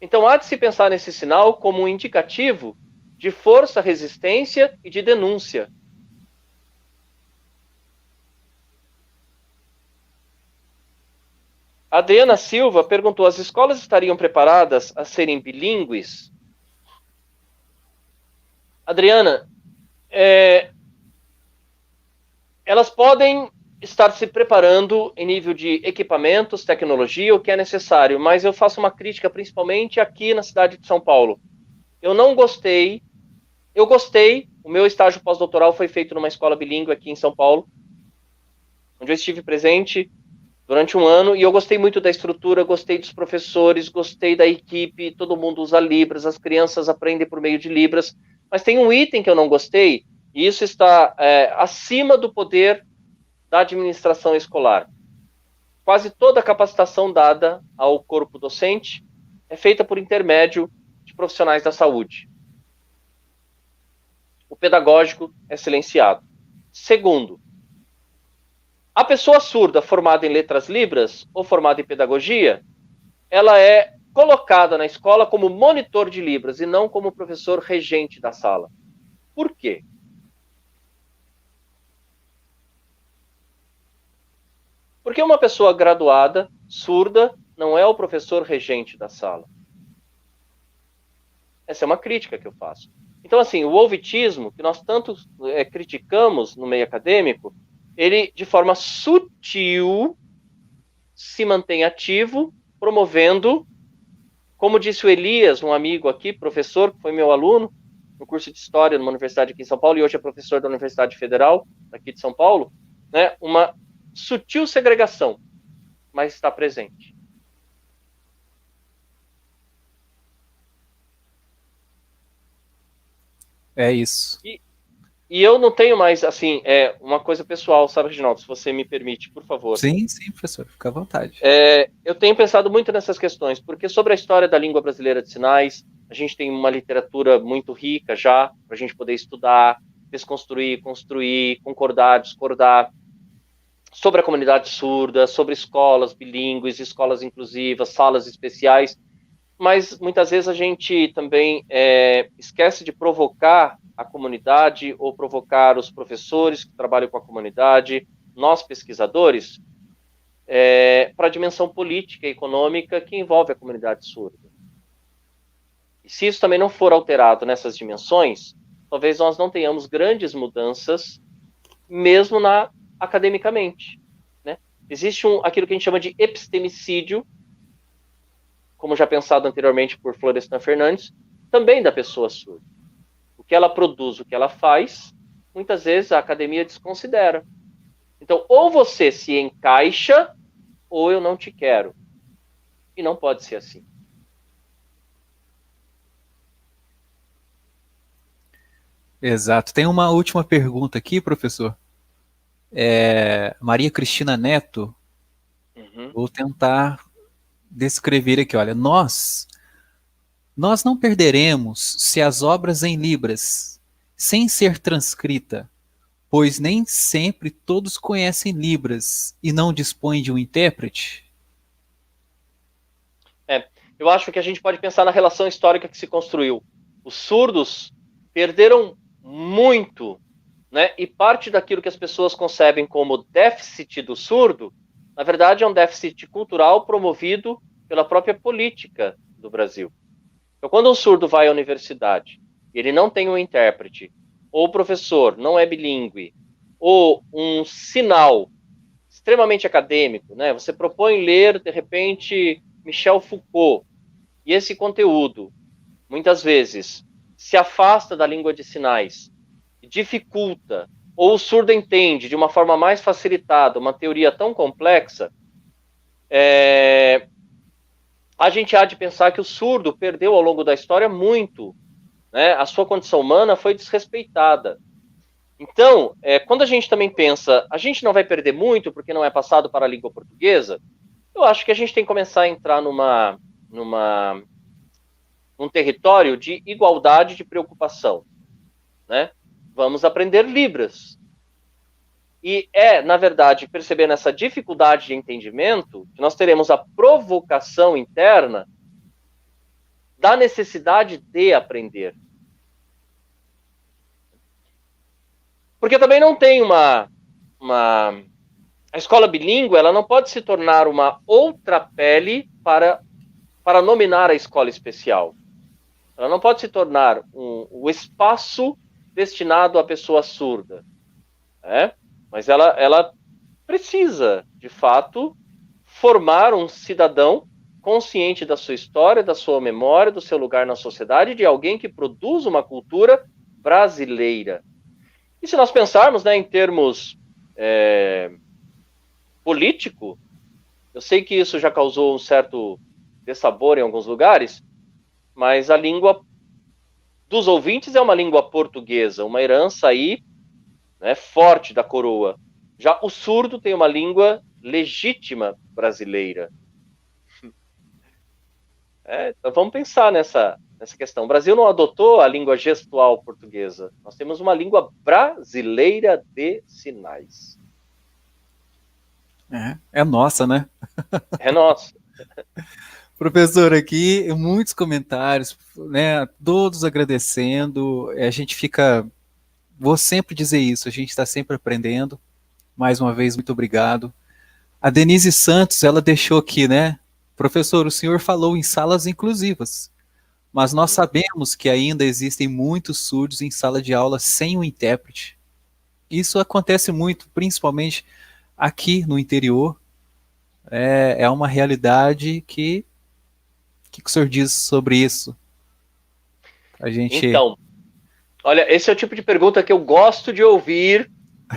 Então, há de se pensar nesse sinal como um indicativo de força, resistência e de denúncia. A Adriana Silva perguntou: as escolas estariam preparadas a serem bilíngues? Adriana, elas podem estar se preparando em nível de equipamentos, tecnologia, o que é necessário, mas eu faço uma crítica principalmente aqui na cidade de São Paulo. Eu gostei, o meu estágio pós-doutoral foi feito numa escola bilíngue aqui em São Paulo, onde eu estive presente durante um ano, e eu gostei muito da estrutura, gostei dos professores, gostei da equipe, todo mundo usa Libras, as crianças aprendem por meio de Libras, mas tem um item que eu não gostei, e isso está acima do poder da administração escolar. quase toda a capacitação dada ao corpo docente é feita por intermédio de profissionais da saúde. O pedagógico é silenciado. Segundo, a pessoa surda formada em letras libras ou formada em pedagogia, ela é colocada na escola como monitor de libras e não como professor regente da sala. Por quê? Porque uma pessoa graduada, surda, não é o professor regente da sala. Essa é uma crítica que eu faço. Então, assim, o ouvitismo, que nós tanto criticamos no meio acadêmico, ele, de forma sutil, se mantém ativo, promovendo, como disse o Elias, um amigo aqui, professor, que foi meu aluno, no curso de História numa universidade aqui em São Paulo, e hoje é professor da Universidade Federal, aqui de São Paulo, né, uma sutil segregação, mas está presente. É isso. E eu não tenho mais, assim, uma coisa pessoal, sabe, Reginaldo, se você me permite, por favor. Sim, sim, professor, fica à vontade. Eu tenho pensado muito nessas questões, porque sobre a história da língua brasileira de sinais, a gente tem uma literatura muito rica já, para a gente poder estudar, desconstruir, construir, concordar, discordar, sobre a comunidade surda, sobre escolas bilíngues, escolas inclusivas, salas especiais, mas muitas vezes a gente também esquece de provocar a comunidade ou provocar os professores que trabalham com a comunidade, nós pesquisadores, para a dimensão política e econômica que envolve a comunidade surda. E se isso também não for alterado nessas dimensões, talvez nós não tenhamos grandes mudanças, mesmo academicamente. Né? Existe aquilo que a gente chama de epistemicídio, como já pensado anteriormente por Florestan Fernandes, também da pessoa surda. O que ela produz, o que ela faz, muitas vezes a academia desconsidera. Então, ou você se encaixa, ou eu não te quero. E não pode ser assim. Exato. Tem uma última pergunta aqui, professor. Maria Cristina Neto, vou tentar descrever aqui, olha, nós não perderemos se as obras em libras, sem ser transcrita, pois nem sempre todos conhecem libras e não dispõem de um intérprete? Eu acho que a gente pode pensar na relação histórica que se construiu. Os surdos perderam muito, né? E parte daquilo que as pessoas concebem como déficit do surdo, na verdade é um déficit cultural promovido pela própria política do Brasil. Então, quando um surdo vai à universidade e ele não tem um intérprete, ou o professor não é bilíngue, ou um sinal extremamente acadêmico, né? Você propõe ler, de repente, Michel Foucault, e esse conteúdo, muitas vezes, se afasta da língua de sinais, dificulta, ou o surdo entende de uma forma mais facilitada uma teoria tão complexa, a gente há de pensar que o surdo perdeu ao longo da história muito, né? A sua condição humana foi desrespeitada. Então, quando a gente também pensa, a gente não vai perder muito porque não é passado para a língua portuguesa, eu acho que a gente tem que começar a entrar num território de igualdade de preocupação, né? Vamos aprender Libras. E na verdade, percebendo essa dificuldade de entendimento, que nós teremos a provocação interna da necessidade de aprender. Porque também não tem a escola bilíngue, ela não pode se tornar uma outra pele para nominar a escola especial. Ela não pode se tornar o espaço destinado à pessoa surda. Mas ela precisa, de fato, formar um cidadão consciente da sua história, da sua memória, do seu lugar na sociedade, de alguém que produz uma cultura brasileira. E se nós pensarmos, né, em termos político, eu sei que isso já causou um certo dessabor em alguns lugares, mas a língua dos ouvintes é uma língua portuguesa, uma herança aí, né, forte da coroa. Já o surdo tem uma língua legítima brasileira. Então vamos pensar nessa questão. O Brasil não adotou a língua gestual portuguesa. Nós temos uma língua brasileira de sinais. É nossa, né? É nossa. Professor, aqui muitos comentários, né? Todos agradecendo. A gente fica. Vou sempre dizer isso, a gente está sempre aprendendo. Mais uma vez, muito obrigado. A Denise Santos, ela deixou aqui, né? Professor, o senhor falou em salas inclusivas, mas nós sabemos que ainda existem muitos surdos em sala de aula sem um intérprete. Isso acontece muito, principalmente aqui no interior. É uma realidade que... O que o senhor diz sobre isso? A gente... Então, olha, esse é o tipo de pergunta que eu gosto de ouvir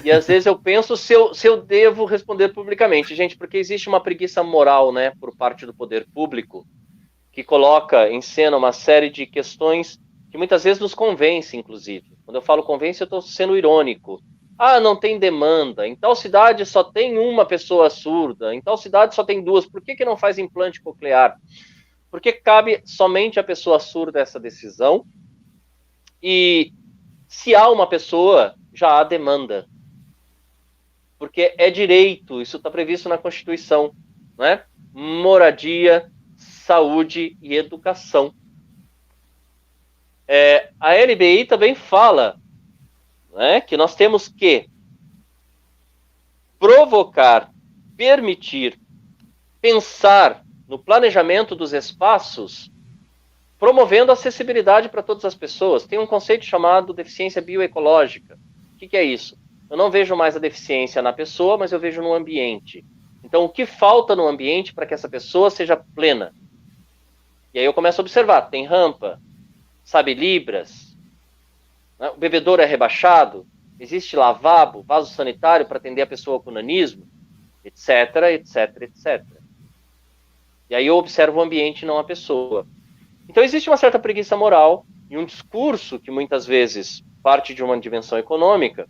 e às vezes eu penso se eu devo responder publicamente. Gente, porque existe uma preguiça moral, né, por parte do poder público, que coloca em cena uma série de questões que muitas vezes nos convence, inclusive. Quando eu falo convence, eu estou sendo irônico. Ah, não tem demanda. Em tal cidade só tem uma pessoa surda. Em tal cidade só tem duas. Por que não faz implante coclear? Porque cabe somente à pessoa surda essa decisão. E se há uma pessoa, já há demanda. Porque é direito, isso está previsto na Constituição, né? Moradia, saúde e educação. A LBI também fala, né, que nós temos que provocar, permitir, pensar no planejamento dos espaços, promovendo acessibilidade para todas as pessoas. Tem um conceito chamado deficiência bioecológica. O que é isso? Eu não vejo mais a deficiência na pessoa, mas eu vejo no ambiente. Então, o que falta no ambiente para que essa pessoa seja plena? E aí eu começo a observar, tem rampa, sabe libras, né? O bebedouro é rebaixado, existe lavabo, vaso sanitário para atender a pessoa com nanismo, etc, etc, etc. E aí eu observo o ambiente, não a pessoa. Então existe uma certa preguiça moral e um discurso que muitas vezes parte de uma dimensão econômica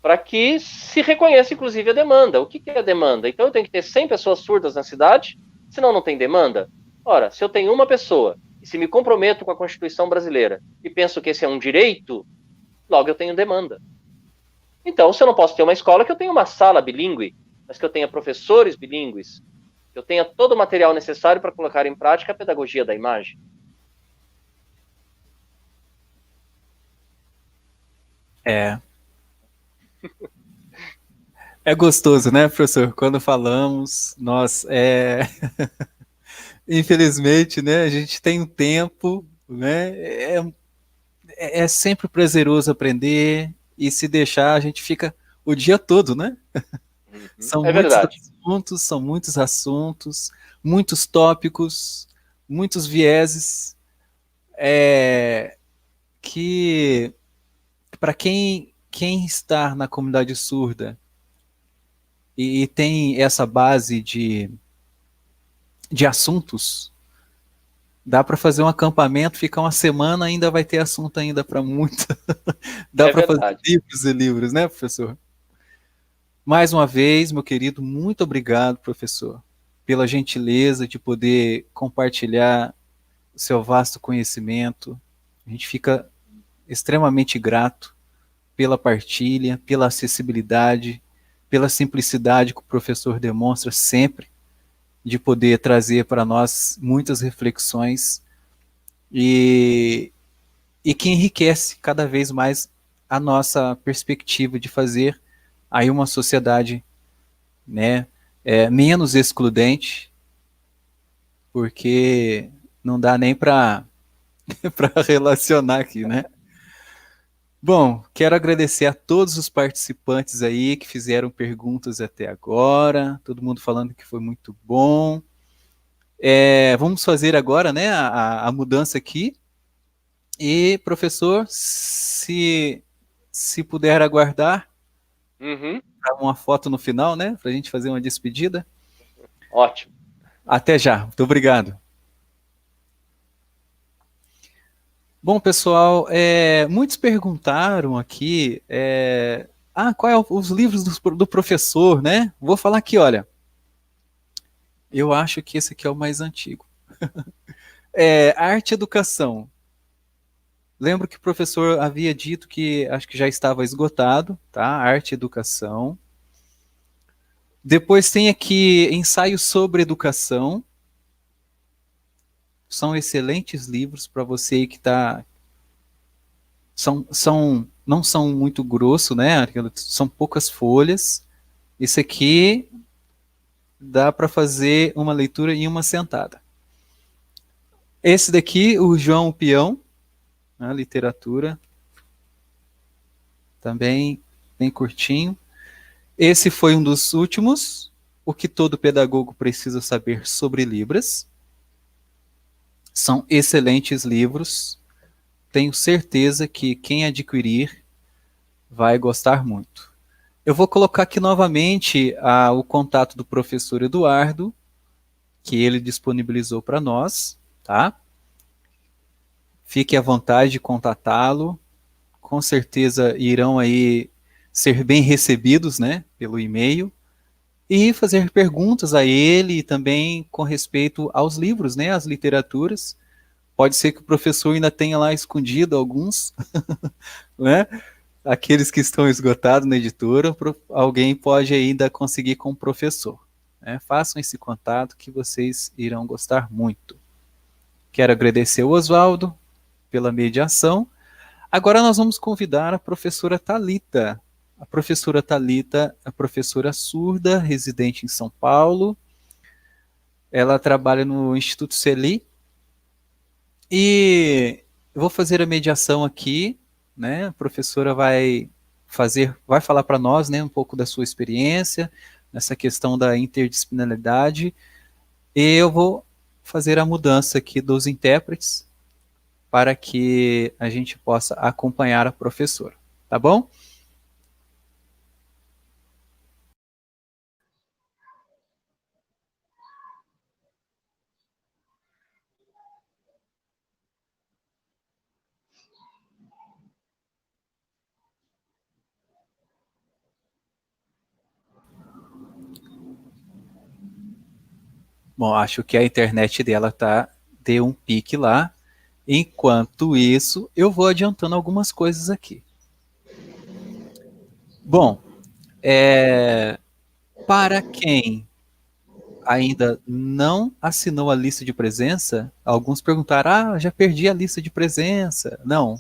para que se reconheça, inclusive, a demanda. O que é a demanda? Então eu tenho que ter 100 pessoas surdas na cidade, senão não tem demanda? Ora, se eu tenho uma pessoa e se me comprometo com a Constituição brasileira e penso que esse é um direito, logo eu tenho demanda. Então, se eu não posso ter uma escola, que eu tenha uma sala bilíngue, mas que eu tenha professores bilíngues, que eu tenha todo o material necessário para colocar em prática a pedagogia da imagem. É gostoso, né, professor? Quando falamos, infelizmente, né, a gente tem um tempo, né, é sempre prazeroso aprender, e se deixar, a gente fica o dia todo, né? É verdade. São muitos assuntos, muitos tópicos, muitos vieses, que, para quem está na comunidade surda e tem essa base de assuntos, dá para fazer um acampamento, ficar uma semana, ainda vai ter assunto ainda para muito. Dá para fazer Verdade. livros e livros, né, professor? Mais uma vez, meu querido, muito obrigado, professor, pela gentileza de poder compartilhar o seu vasto conhecimento. A gente fica extremamente grato pela partilha, pela acessibilidade, pela simplicidade que o professor demonstra sempre de poder trazer para nós muitas reflexões e que enriquece cada vez mais a nossa perspectiva de fazer aí uma sociedade, né, menos excludente, porque não dá nem para relacionar aqui, né? Bom, quero agradecer a todos os participantes aí que fizeram perguntas até agora, todo mundo falando que foi muito bom. Vamos fazer agora, né, a mudança aqui. E, professor, se puder aguardar uma foto no final, né, para a gente fazer uma despedida. Ótimo. Até já, muito obrigado. Bom, pessoal, muitos perguntaram aqui qual é os livros do professor, né? Vou falar aqui, olha. Eu acho que esse aqui é o mais antigo. Arte e Educação. Lembro que o professor havia dito que acho que já estava esgotado, tá? Arte e Educação. Depois tem aqui Ensaios sobre Educação. São excelentes livros para você que está. Não são muito grosso, né? São poucas folhas. Esse aqui dá para fazer uma leitura em uma sentada. Esse daqui, o João Peão, né, literatura, também bem curtinho. Esse foi um dos últimos, O que todo pedagogo precisa saber sobre Libras. São excelentes livros. Tenho certeza que quem adquirir vai gostar muito. Eu vou colocar aqui novamente o contato do professor Eduardo, que ele disponibilizou para nós, tá? Fique à vontade de contatá-lo. Com certeza irão aí ser bem recebidos, né, pelo e-mail, e fazer perguntas a ele também com respeito aos livros, né, às literaturas. Pode ser que o professor ainda tenha lá escondido alguns, né, aqueles que estão esgotados na editora, alguém pode ainda conseguir com o professor. Né? Façam esse contato que vocês irão gostar muito. Quero agradecer o Oswaldo pela mediação. Agora nós vamos convidar a professora Thalita. A professora Thalita é professora surda, residente em São Paulo. Ela trabalha no Instituto Celi. E eu vou fazer a mediação aqui, né? A professora vai falar para nós, né, um pouco da sua experiência nessa questão da interdisciplinaridade. E eu vou fazer a mudança aqui dos intérpretes para que a gente possa acompanhar a professora, tá bom? Bom, acho que a internet dela deu um pique lá. Enquanto isso, eu vou adiantando algumas coisas aqui. Bom, para quem ainda não assinou a lista de presença, alguns perguntaram, já perdi a lista de presença. Não.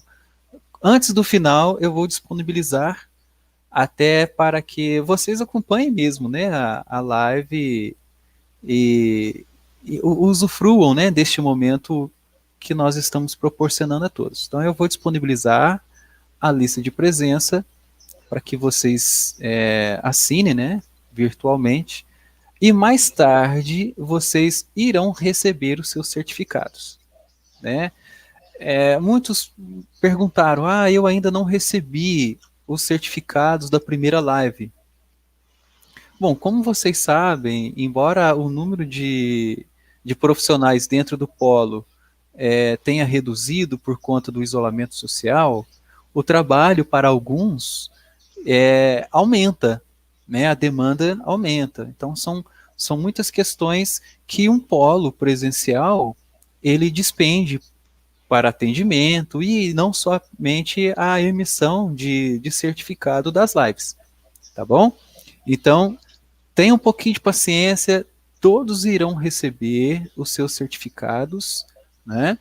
Antes do final, eu vou disponibilizar até para que vocês acompanhem mesmo, né, a live e usufruam, né, deste momento que nós estamos proporcionando a todos. Então eu vou disponibilizar a lista de presença para que vocês assinem, né, virtualmente, e mais tarde vocês irão receber os seus certificados, né? Muitos perguntaram, eu ainda não recebi os certificados da primeira live. Bom, como vocês sabem, embora o número de profissionais dentro do polo tenha reduzido por conta do isolamento social, o trabalho para alguns aumenta, né? A demanda aumenta. Então são muitas questões que um polo presencial ele despende para atendimento e não somente a emissão de certificado das lives, tá bom? Então tenha um pouquinho de paciência, todos irão receber os seus certificados, né?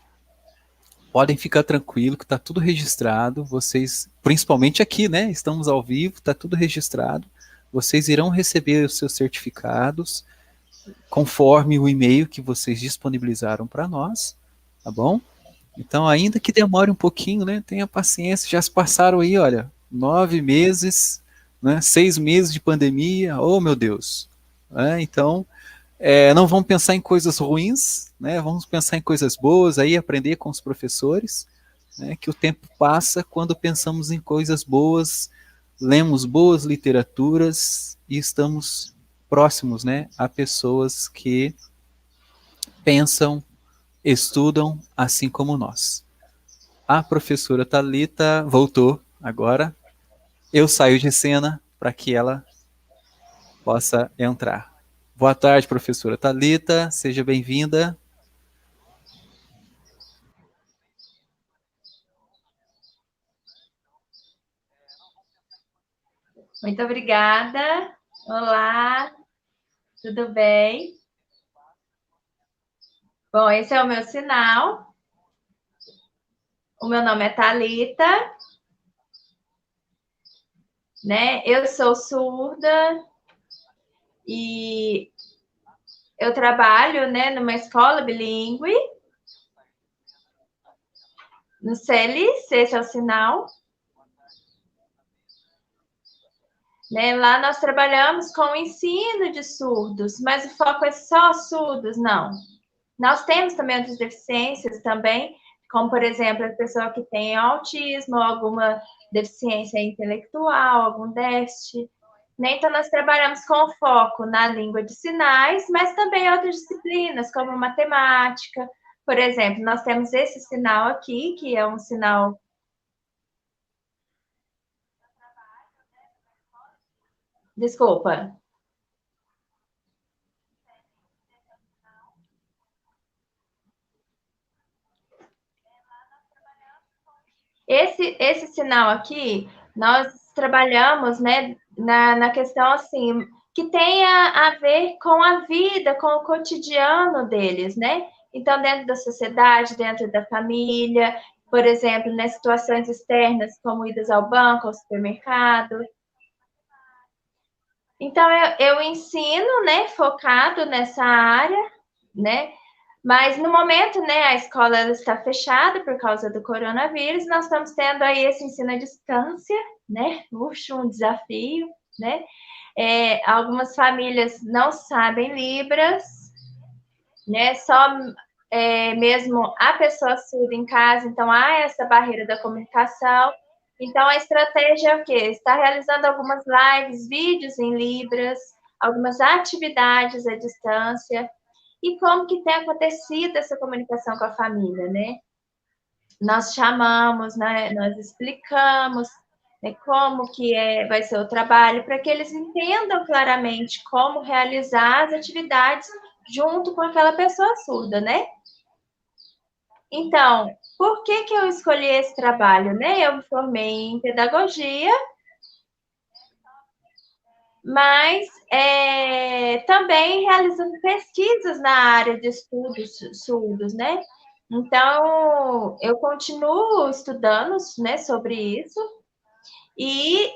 Podem ficar tranquilo que está tudo registrado, vocês, principalmente aqui, né? Estamos ao vivo, está tudo registrado. Vocês irão receber os seus certificados conforme o e-mail que vocês disponibilizaram para nós, tá bom? Então, ainda que demore um pouquinho, né? Tenha paciência, já se passaram aí, olha, 9 meses, né? 6 meses de pandemia, oh meu Deus. Então, não vamos pensar em coisas ruins, né? Vamos pensar em coisas boas, aí aprender com os professores, né? Que o tempo passa quando pensamos em coisas boas, lemos boas literaturas e estamos próximos, né, a pessoas que pensam, estudam assim como nós. A professora Thalita voltou agora. eu saio de cena para que ela possa entrar. Boa tarde, professora Thalita, seja bem-vinda. Muito obrigada. Olá, tudo bem? Bom, esse é o meu sinal. O meu nome é Thalita, né? Eu sou surda e eu trabalho, né, numa escola bilíngue, no CELIS, esse é o sinal. Né? Lá nós trabalhamos com o ensino de surdos, mas o foco é só surdos, não. Nós temos também outras deficiências também, como, por exemplo, a pessoa que tem autismo, alguma deficiência intelectual, algum déficit. Né? Então, nós trabalhamos com foco na língua de sinais, mas também outras disciplinas, como matemática. Por exemplo, nós temos esse sinal aqui, que é um sinal. Desculpa. Esse sinal aqui, nós trabalhamos, né, na questão assim, que tenha a ver com a vida, com o cotidiano deles, né? Então, dentro da sociedade, dentro da família, por exemplo, nas situações externas, como idas ao banco, ao supermercado. Então, eu ensino, né, focado nessa área, né? Mas no momento, né, a escola ela está fechada por causa do coronavírus, nós estamos tendo aí esse ensino à distância, né? Puxa, um desafio, né? Algumas famílias não sabem Libras, né? Só mesmo a pessoa surda em casa, então há essa barreira da comunicação. Então a estratégia é o quê? Está realizando algumas lives, vídeos em Libras, algumas atividades à distância. E como que tem acontecido essa comunicação com a família, né? Nós chamamos, né? Nós explicamos, né, como que vai ser o trabalho, para que eles entendam claramente como realizar as atividades junto com aquela pessoa surda, né? Então, por que eu escolhi esse trabalho, né? Eu me formei em pedagogia, mas também realizando pesquisas na área de estudos surdos, né? Então, eu continuo estudando, né, sobre isso e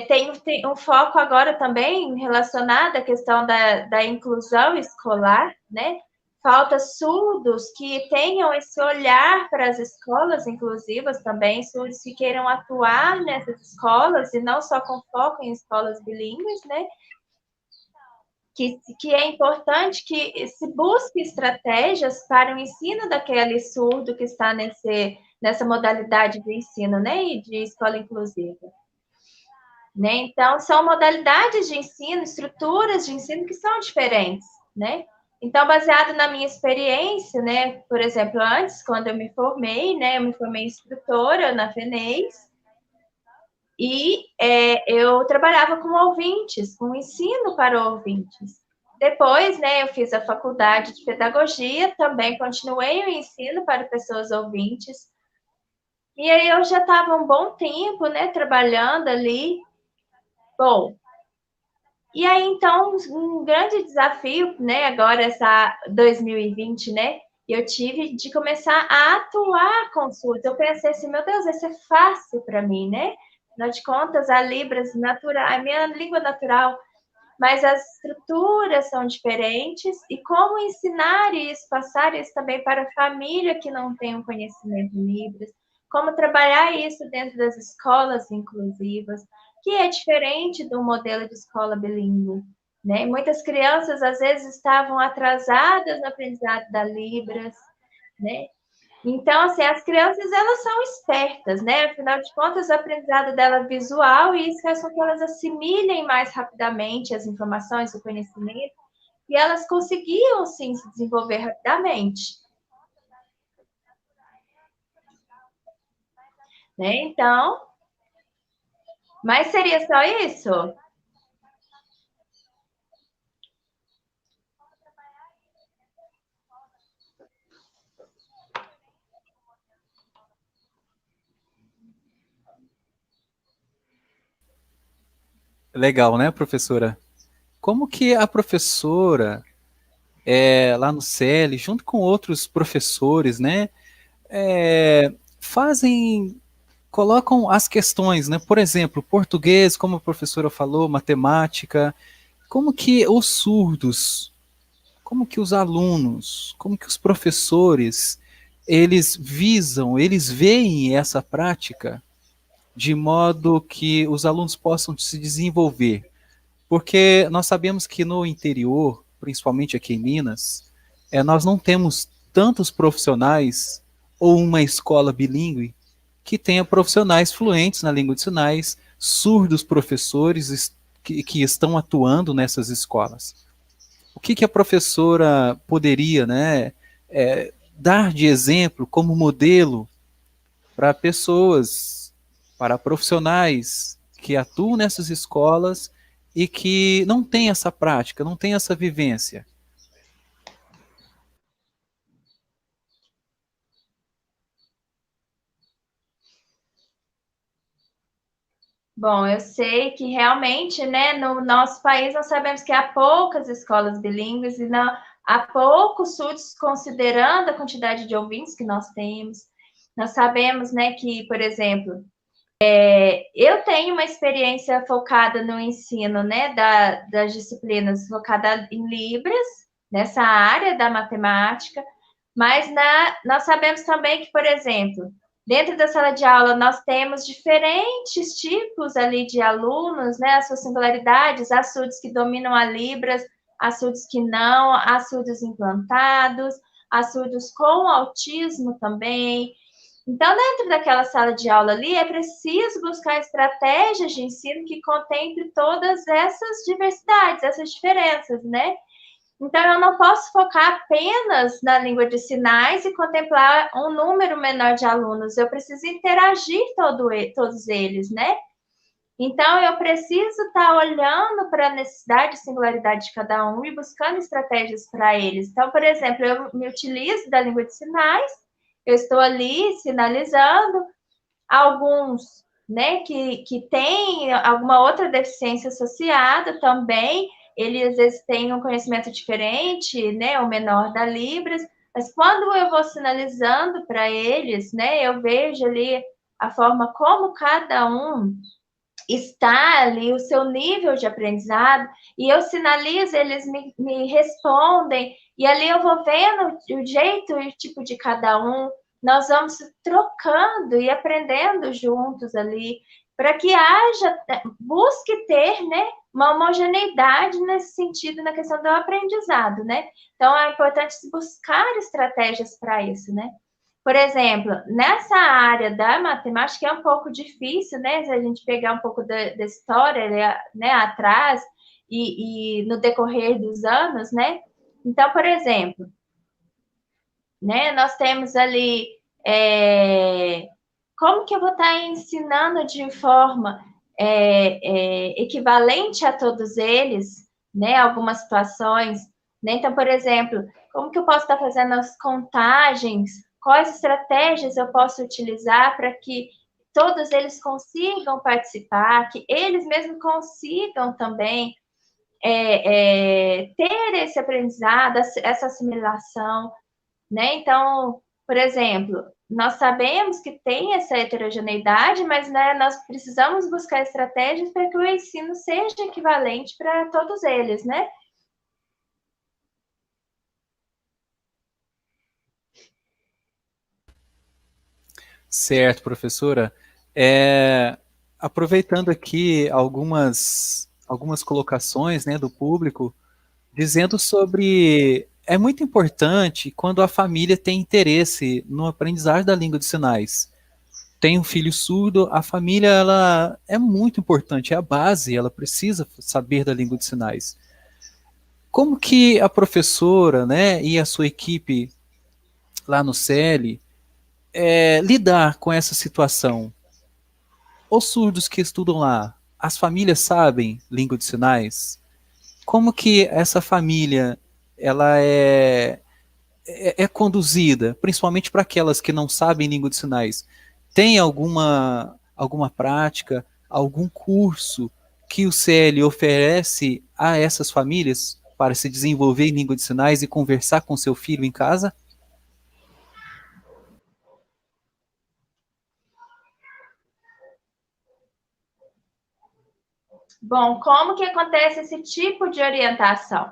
tenho um foco agora também relacionado à questão da inclusão escolar, né? Falta surdos que tenham esse olhar para as escolas inclusivas também, surdos que queiram atuar nessas escolas e não só com foco em escolas bilíngues, né? Que é importante que se busque estratégias para o ensino daquele surdo que está nessa modalidade de ensino, né? E de escola inclusiva. Né? Então, são modalidades de ensino, estruturas de ensino que são diferentes, né? Então, baseado na minha experiência, né? Por exemplo, antes, quando eu me formei, né? Eu me formei instrutora na FENEIS, e eu trabalhava com ouvintes, com ensino para ouvintes. Depois, né, eu fiz a faculdade de pedagogia, também continuei o ensino para pessoas ouvintes. E aí eu já estava um bom tempo, né, trabalhando ali. Bom, e aí então um grande desafio, né, agora essa 2020, né, eu tive de começar a atuar com surdos. Eu pensei assim, meu Deus, vai ser fácil para mim, né? Afinal de contas, a Libras natural, a minha língua natural, mas as estruturas são diferentes e como ensinar isso, passar isso também para a família que não tem um conhecimento em Libras, como trabalhar isso dentro das escolas inclusivas, que é diferente do modelo de escola bilíngue. Né? Muitas crianças, às vezes, estavam atrasadas no aprendizado da Libras, né? Então, assim, as crianças, elas são espertas, né? Afinal de contas, o aprendizado dela é visual e isso faz com que elas assimilem mais rapidamente as informações, o conhecimento, e elas conseguiam, sim, se desenvolver rapidamente. Né? Então, Mas seria só isso? Legal, né, professora? Como que a professora, lá no CEL, junto com outros professores, né, fazem, colocam as questões, né? Por exemplo, português, como a professora falou, matemática, como que os surdos, como que os alunos, como que os professores, eles visam, eles veem essa prática de modo que os alunos possam se desenvolver. Porque nós sabemos que no interior, principalmente aqui em Minas, nós não temos tantos profissionais ou uma escola bilíngue que tenha profissionais fluentes na língua de sinais, surdos professores que estão atuando nessas escolas. O que a professora poderia, né, dar de exemplo como modelo para pessoas, para profissionais que atuam nessas escolas e que não têm essa prática, não têm essa vivência? Bom, eu sei que realmente, né, no nosso país nós sabemos que há poucas escolas bilíngues e não, há poucos surdos considerando a quantidade de ouvintes que nós temos. Nós sabemos, né, que, por exemplo, eu tenho uma experiência focada no ensino, né, das disciplinas focada em Libras, nessa área da matemática, mas nós sabemos também que, por exemplo, dentro da sala de aula nós temos diferentes tipos ali de alunos, né, as suas singularidades, há surdos que dominam a Libras, há surdos que não, há surdos implantados, há surdos com autismo também. Então, dentro daquela sala de aula ali, é preciso buscar estratégias de ensino que contemple todas essas diversidades, essas diferenças, né? Então, eu não posso focar apenas na língua de sinais e contemplar um número menor de alunos. Eu preciso interagir todos eles, né? Então, eu preciso estar olhando para a necessidade e singularidade de cada um e buscando estratégias para eles. Então, por exemplo, eu me utilizo da língua de sinais, eu estou ali sinalizando alguns, né, que têm alguma outra deficiência associada também, eles às vezes têm um conhecimento diferente, né, o menor da Libras, mas quando eu vou sinalizando para eles, né, eu vejo ali a forma como cada um está ali, o seu nível de aprendizado, e eu sinalizo, eles me respondem, e ali eu vou vendo o jeito e o tipo de cada um, nós vamos trocando e aprendendo juntos ali, para que haja, busque ter, né, uma homogeneidade nesse sentido, na questão do aprendizado, né? Então, é importante buscar estratégias para isso, né? Por exemplo, nessa área da matemática é um pouco difícil, né? Se a gente pegar um pouco da história, né, atrás e no decorrer dos anos, né? Então, por exemplo, né, nós temos ali como que eu vou estar ensinando de forma equivalente a todos eles, né? Algumas situações, né? Então, por exemplo, como que eu posso estar fazendo as contagens? Quais estratégias eu posso utilizar para que todos eles consigam participar, que eles mesmos consigam também ter esse aprendizado, essa assimilação, né? Então, por exemplo, nós sabemos que tem essa heterogeneidade, mas né, nós precisamos buscar estratégias para que o ensino seja equivalente para todos eles, né? Certo, professora. É, aproveitando aqui algumas colocações, né, do público, dizendo sobre é muito importante quando a família tem interesse no aprendizagem da língua de sinais. Tem um filho surdo, a família ela é muito importante, é a base, ela precisa saber da língua de sinais. Como que a professora, né, e a sua equipe lá no CEL lidar com essa situação? os surdos que estudam lá, as famílias sabem língua de sinais? Como que essa família ela é conduzida, principalmente para aquelas que não sabem língua de sinais? Tem alguma prática, algum curso que o CL oferece a essas famílias para se desenvolver em língua de sinais e conversar com seu filho em casa? Bom, como que acontece esse tipo de orientação?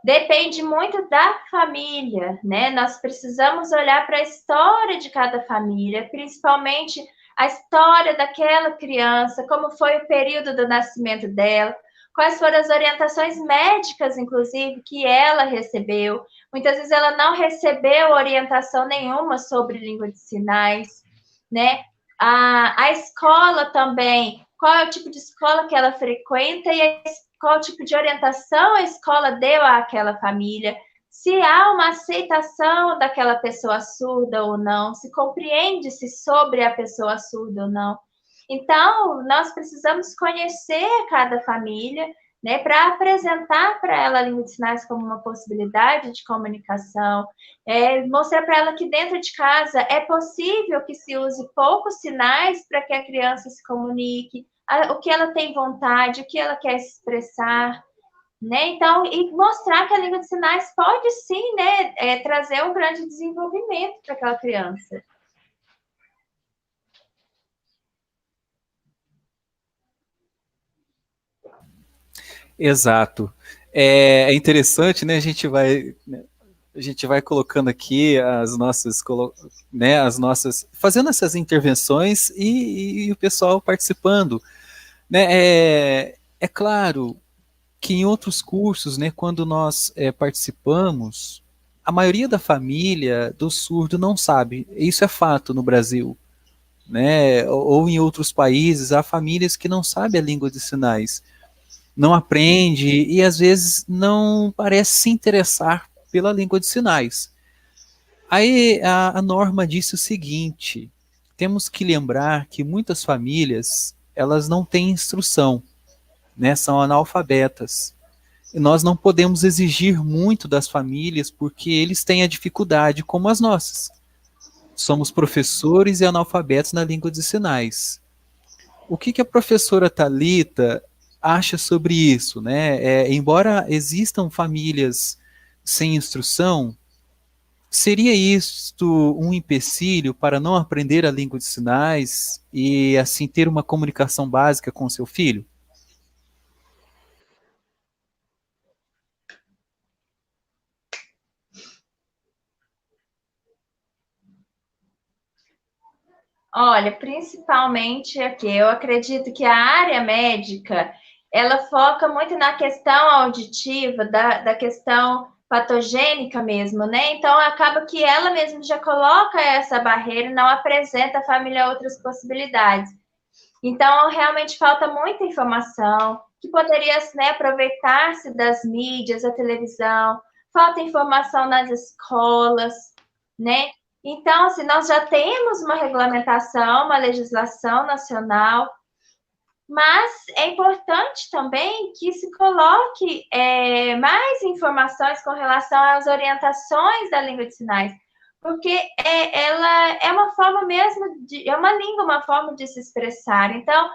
Depende muito da família, né? Nós precisamos olhar para a história de cada família, principalmente a história daquela criança, como foi o período do nascimento dela, quais foram as orientações médicas, inclusive, que ela recebeu. Muitas vezes ela não recebeu orientação nenhuma sobre língua de sinais, né? A escola também, qual é o tipo de escola que ela frequenta e qual tipo de orientação a escola deu àquela família, se há uma aceitação daquela pessoa surda ou não, se compreende-se sobre a pessoa surda ou não. Então, nós precisamos conhecer cada família, né, para apresentar para ela a língua de sinais como uma possibilidade de comunicação, mostrar para ela que dentro de casa é possível que se use poucos sinais para que a criança se comunique, o que ela tem vontade, o que ela quer expressar, né? Então, e mostrar que a língua de sinais pode sim, né, trazer um grande desenvolvimento para aquela criança. Exato. É interessante, né? A gente vai colocando aqui as nossas, fazendo essas intervenções e o pessoal participando, né? É claro que em outros cursos, né, quando nós participamos, a maioria da família do surdo não sabe. Isso é fato no Brasil, né? Ou em outros países, há famílias que não sabem a língua de sinais, não aprende e às vezes não parece se interessar pela língua de sinais. Aí a norma disse o seguinte: temos que lembrar que muitas famílias elas não têm instrução, né, são analfabetas. E nós não podemos exigir muito das famílias porque eles têm a dificuldade como as nossas. Somos professores e analfabetos na língua de sinais. O que a professora Thalita acha sobre isso, né? Embora existam famílias sem instrução, seria isto um empecilho para não aprender a língua de sinais e assim ter uma comunicação básica com seu filho? Olha, principalmente aqui, eu acredito que a área médica, ela foca muito na questão auditiva, da questão patogênica mesmo, né? Então, acaba que ela mesma já coloca essa barreira e não apresenta à família outras possibilidades. Então, realmente falta muita informação, que poderia, né, aproveitar-se das mídias, da televisão, falta informação nas escolas, né? Então, assim, nós já temos uma regulamentação, uma legislação nacional, mas é importante também que se coloque mais informações com relação às orientações da língua de sinais, porque ela é uma forma mesmo é uma língua, uma forma de se expressar. Então,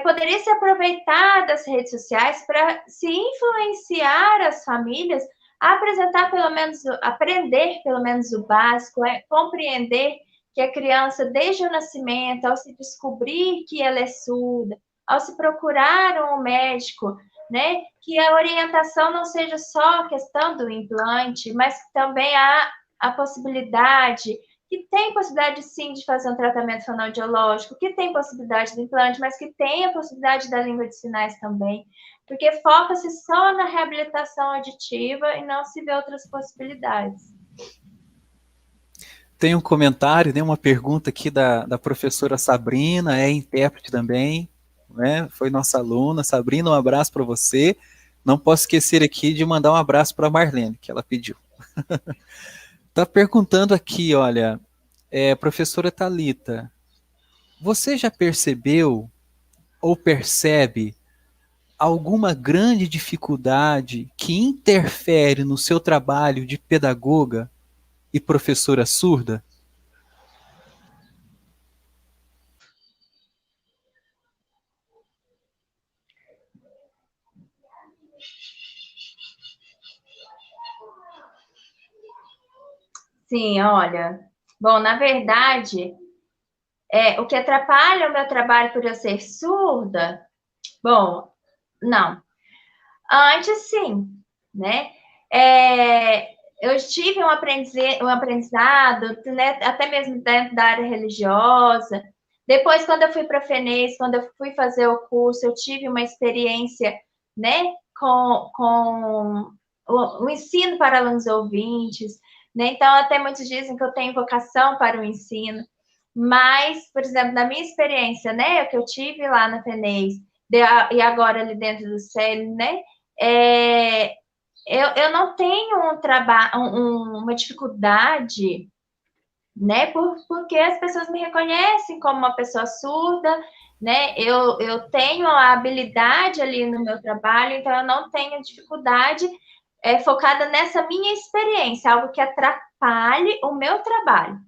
poderia se aproveitar das redes sociais para se influenciar as famílias a apresentar pelo menos, aprender pelo menos o básico, compreender que a criança, desde o nascimento, ao se descobrir que ela é surda, ao se procurar um médico, né, que a orientação não seja só a questão do implante, mas que também há a possibilidade, que tem possibilidade sim de fazer um tratamento fonoaudiológico, que tem possibilidade do implante, mas que tem a possibilidade da língua de sinais também, porque foca-se só na reabilitação auditiva e não se vê outras possibilidades. Tem um comentário, né, uma pergunta aqui da professora Sabrina, é intérprete também, né, foi nossa aluna. Sabrina, um abraço para você. Não posso esquecer aqui de mandar um abraço para a Marlene, que ela pediu. Tá perguntando aqui, olha, professora Thalita, você já percebeu ou percebe alguma grande dificuldade que interfere no seu trabalho de pedagoga e professora surda? Sim, olha. Bom, na verdade, o que atrapalha o meu trabalho por eu ser surda, bom, não. Antes, sim, né? Eu tive um aprendizado, né, até mesmo dentro da área religiosa. Depois, quando eu fui para a FENES, quando eu fui fazer o curso, eu tive uma experiência, né, com o ensino para alunos ouvintes, né? Então, até muitos dizem que eu tenho vocação para o ensino. Mas, por exemplo, na minha experiência, né, que eu tive lá na FENES, e agora ali dentro do CEL, né, é, eu não tenho uma dificuldade, né? Porque as pessoas me reconhecem como uma pessoa surda, né? Eu tenho a habilidade ali no meu trabalho, então eu não tenho dificuldade focada nessa minha experiência, algo que atrapalhe o meu trabalho.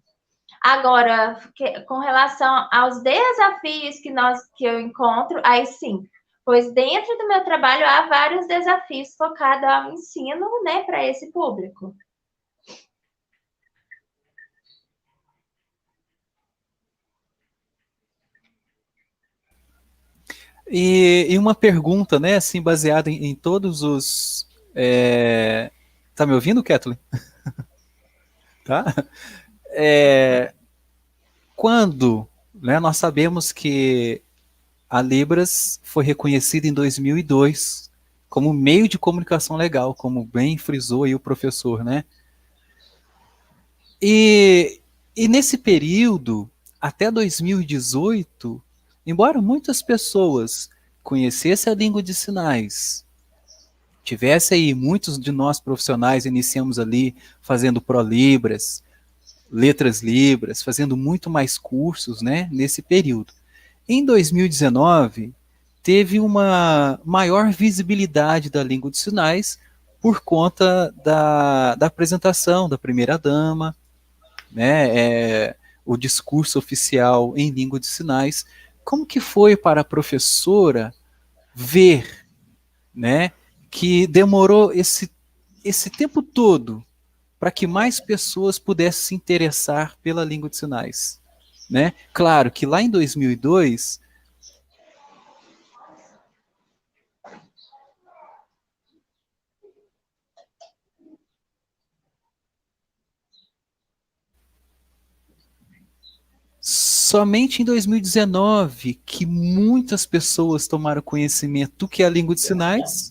Agora, com relação aos desafios que eu encontro, aí sim, pois dentro do meu trabalho há vários desafios focados ao ensino, né, para esse público. E uma pergunta, né, assim, baseada em todos os... Tá me ouvindo, Kathleen? Tá? Quando, né, nós sabemos que a Libras foi reconhecida em 2002 como meio de comunicação legal, como bem frisou aí o professor, né? E nesse período, até 2018, embora muitas pessoas conhecessem a língua de sinais, tivesse aí muitos de nós profissionais iniciamos ali fazendo Prolibras, Letras Libras, fazendo muito mais cursos, né, nesse período. Em 2019, teve uma maior visibilidade da língua de sinais por conta da apresentação da primeira-dama, né, o discurso oficial em língua de sinais. Como que foi para a professora ver, né, que demorou esse tempo todo para que mais pessoas pudessem se interessar pela língua de sinais, né? Claro que lá em 2002 somente em 2019 que muitas pessoas tomaram conhecimento do que é a língua de sinais,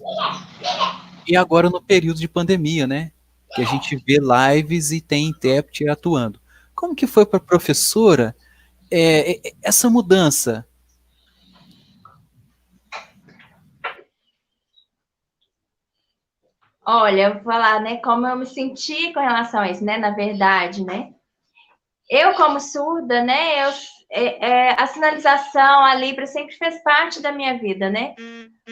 e agora no período de pandemia, né? Que a gente vê lives e tem intérprete atuando. Como que foi para a professora essa mudança? Olha, eu vou falar, né, como eu me senti com relação a isso, né, na verdade, né? Eu, como surda, né, a sinalização, a Libra sempre fez parte da minha vida, né?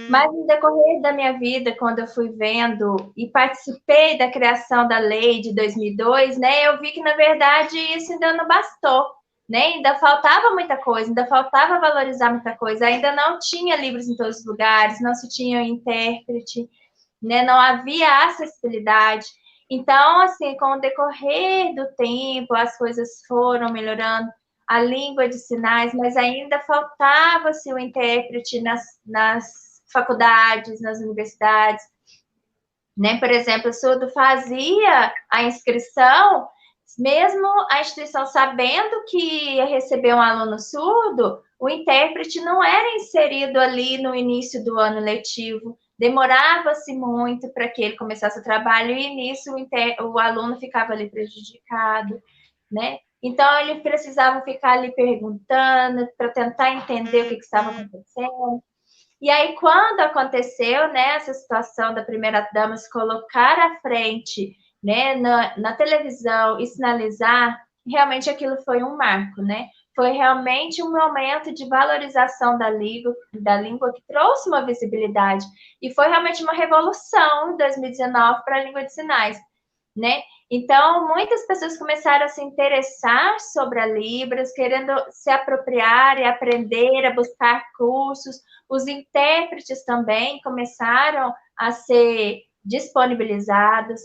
Mas no decorrer da minha vida, quando eu fui vendo e participei da criação da lei de 2002, né, eu vi que, na verdade, isso ainda não bastou, né? Ainda faltava muita coisa, ainda faltava valorizar muita coisa, ainda não tinha livros em todos os lugares, não se tinha intérprete, né? Não havia acessibilidade. Então, assim, com o decorrer do tempo, as coisas foram melhorando, a língua de sinais, mas ainda faltava-se o intérprete nas faculdades, nas universidades, né? Por exemplo, o surdo fazia a inscrição, mesmo a instituição sabendo que ia receber um aluno surdo, o intérprete não era inserido ali no início do ano letivo, demorava-se muito para que ele começasse o trabalho e nisso o aluno ficava ali prejudicado, né? Então, ele precisava ficar ali perguntando para tentar entender o que estava acontecendo. E aí, quando aconteceu, né, essa situação da primeira-dama se colocar à frente, né, na televisão e sinalizar, realmente aquilo foi um marco, né? Foi realmente um momento de valorização da língua que trouxe uma visibilidade. E foi realmente uma revolução em 2019 para a língua de sinais, né? Então, muitas pessoas começaram a se interessar sobre a Libras, querendo se apropriar e aprender, a buscar cursos. Os intérpretes também começaram a ser disponibilizados.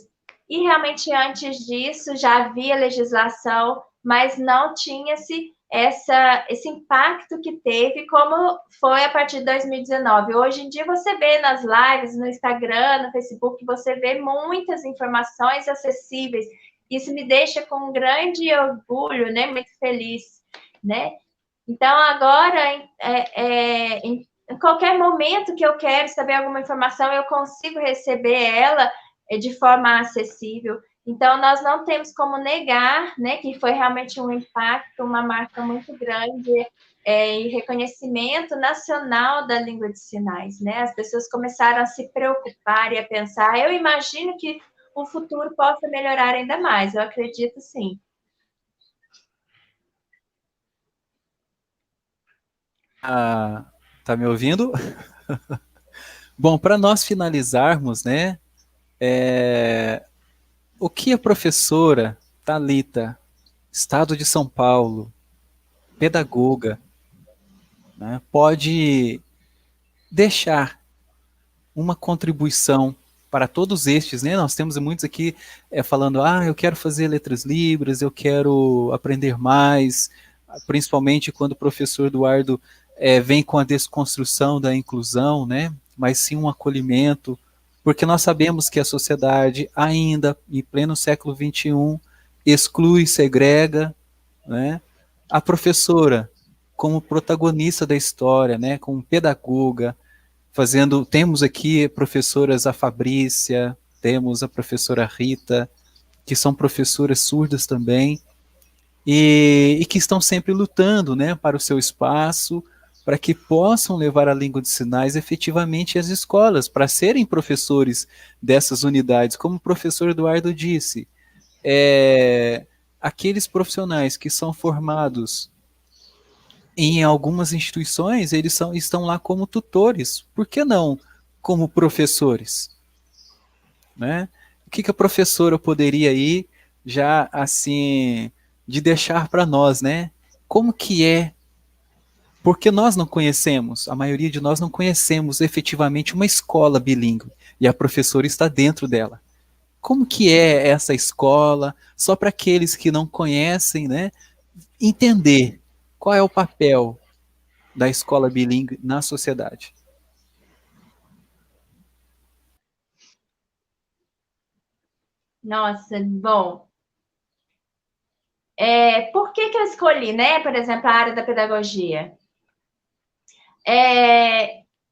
E realmente antes disso já havia legislação, mas não tinha-se esse impacto que teve, como foi a partir de 2019. Hoje em dia você vê nas lives, no Instagram, no Facebook, você vê muitas informações acessíveis. Isso me deixa com um grande orgulho, né? Muito feliz, né? Então, agora, em qualquer momento que eu quero saber alguma informação, eu consigo receber ela de forma acessível. Então, nós não temos como negar, né, que foi realmente um impacto, uma marca muito grande e reconhecimento nacional da língua de sinais, né? As pessoas começaram a se preocupar e a pensar. Eu imagino que o futuro possa melhorar ainda mais, eu acredito sim. Ah, tá me ouvindo? Bom, para nós finalizarmos, né, o que a professora Thalita, Estado de São Paulo, pedagoga, né, pode deixar uma contribuição para todos estes, né? Nós temos muitos aqui falando, eu quero fazer letras libras, eu quero aprender mais, principalmente quando o professor Eduardo vem com a desconstrução da inclusão, né? Mas sim um acolhimento, porque nós sabemos que a sociedade ainda, em pleno século XXI, exclui, segrega, né? A professora, como protagonista da história, né? Como pedagoga, temos aqui professoras a Fabrícia, temos a professora Rita, que são professoras surdas também, e que estão sempre lutando, né, para o seu espaço, para que possam levar a língua de sinais efetivamente às escolas, para serem professores dessas unidades. Como o professor Eduardo disse, aqueles profissionais que são formados em algumas instituições, estão lá como tutores. Por que não como professores? Né? O que a professora poderia ir já assim de deixar para nós, né? Como que é? Porque nós não conhecemos, a maioria de nós não conhecemos efetivamente uma escola bilíngue e a professora está dentro dela. Como que é essa escola? Só para aqueles que não conhecem, né? Entender qual é o papel da escola bilíngue na sociedade. Nossa, bom. Por que eu escolhi, né, por exemplo, a área da pedagogia?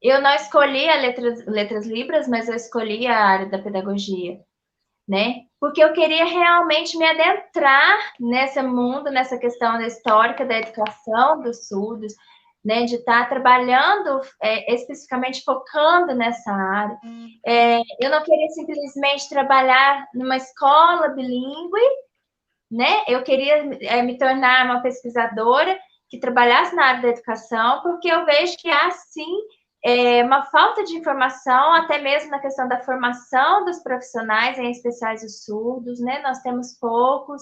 Eu não escolhi a letras libras, mas eu escolhi a área da pedagogia, né? Porque eu queria realmente me adentrar nesse mundo, nessa questão da histórica da educação dos surdos, né? De estar trabalhando especificamente focando nessa área. Eu não queria simplesmente trabalhar numa escola bilíngue, né? Eu queria me tornar uma pesquisadora que trabalhasse na área da educação, porque eu vejo que há, sim, uma falta de informação, até mesmo na questão da formação dos profissionais, em especiais os surdos, né? Nós temos poucos.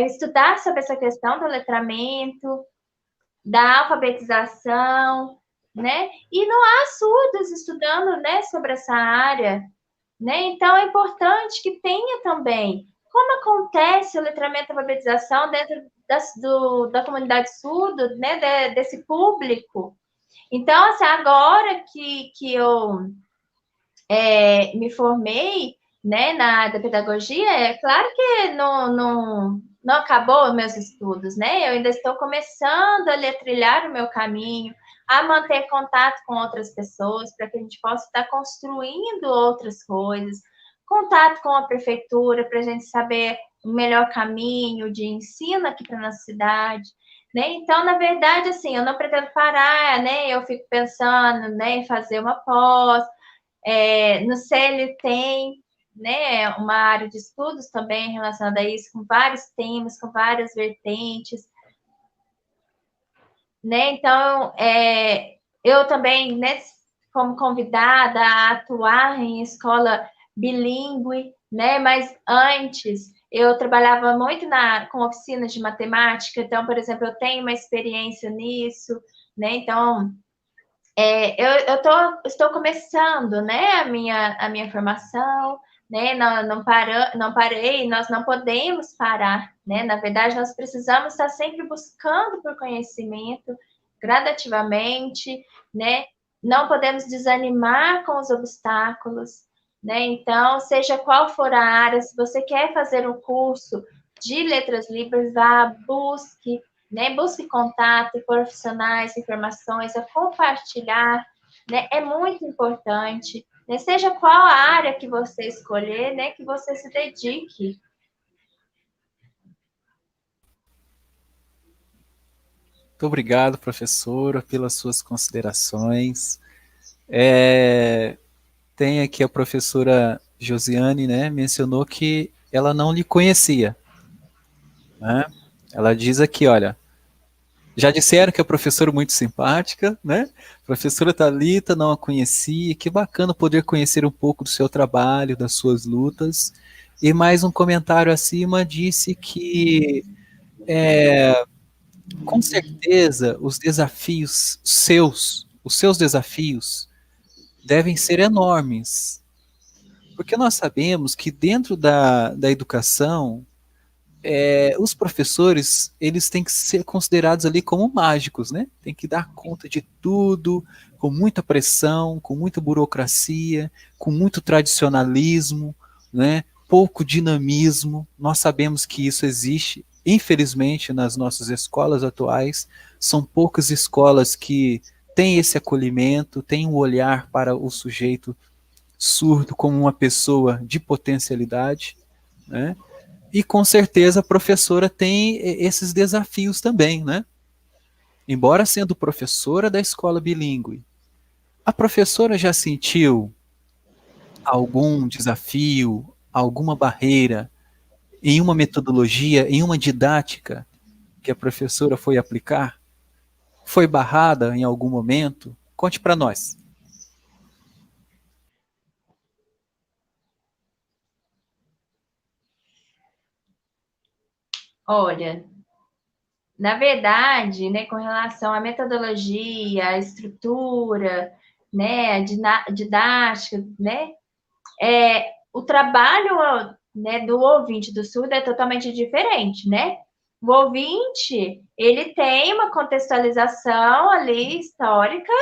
Estudar sobre essa questão do letramento, da alfabetização, né? E não há surdos estudando, né, sobre essa área, né? Então, é importante que tenha também. Como acontece o letramento e alfabetização dentro da comunidade surda, né, desse público? Então, assim, agora que eu me formei, né, na área da pedagogia, é claro que não acabou os meus estudos, né? Eu ainda estou começando a trilhar o meu caminho, a manter contato com outras pessoas, para que a gente possa estar construindo outras coisas, contato com a prefeitura, para a gente saber o melhor caminho de ensino aqui para a nossa cidade, né? Então, na verdade, assim, eu não pretendo parar, né? Eu fico pensando, né, em fazer uma pós, no CELI tem, né, uma área de estudos também relacionada a isso, com vários temas, com várias vertentes, né? Então, eu também, né, como convidada a atuar em escola bilíngue, né? Mas antes eu trabalhava muito com oficinas de matemática, então, por exemplo, eu tenho uma experiência nisso, né? Então, estou começando, né, a minha formação, né? Não parei, nós não podemos parar, né? Na verdade, nós precisamos estar sempre buscando por conhecimento, gradativamente, né? Não podemos desanimar com os obstáculos, né? Então, seja qual for a área, se você quer fazer um curso de letras livres, vá, busque, né? Busque contato, profissionais, informações, a compartilhar, né? É muito importante, né? Seja qual a área que você escolher, né? Que você se dedique. Muito obrigado, professora, pelas suas considerações. Tem aqui a professora Josiane, né, mencionou que ela não lhe conhecia, né? Ela diz aqui, olha, já disseram que a professora é muito simpática, né? Professora Thalita, não a conhecia, que bacana poder conhecer um pouco do seu trabalho, das suas lutas. E mais um comentário acima disse que, com certeza, os seus desafios devem ser enormes, porque nós sabemos que dentro da educação, os professores, eles têm que ser considerados ali como mágicos, né? Tem que dar conta de tudo, com muita pressão, com muita burocracia, com muito tradicionalismo, né? Pouco dinamismo. Nós sabemos que isso existe, infelizmente, nas nossas escolas atuais. São poucas escolas que têm esse acolhimento, têm um olhar para o sujeito surdo como uma pessoa de potencialidade, né? E com certeza a professora tem esses desafios também, né? Embora sendo professora da escola bilíngue, a professora já sentiu algum desafio, alguma barreira em uma metodologia, em uma didática que a professora foi aplicar? Foi barrada em algum momento? Conte para nós. Olha, na verdade, né, com relação à metodologia, à estrutura, né, a didática, né, o trabalho, né, do ouvinte do surdo é totalmente diferente, né? O ouvinte, ele tem uma contextualização ali histórica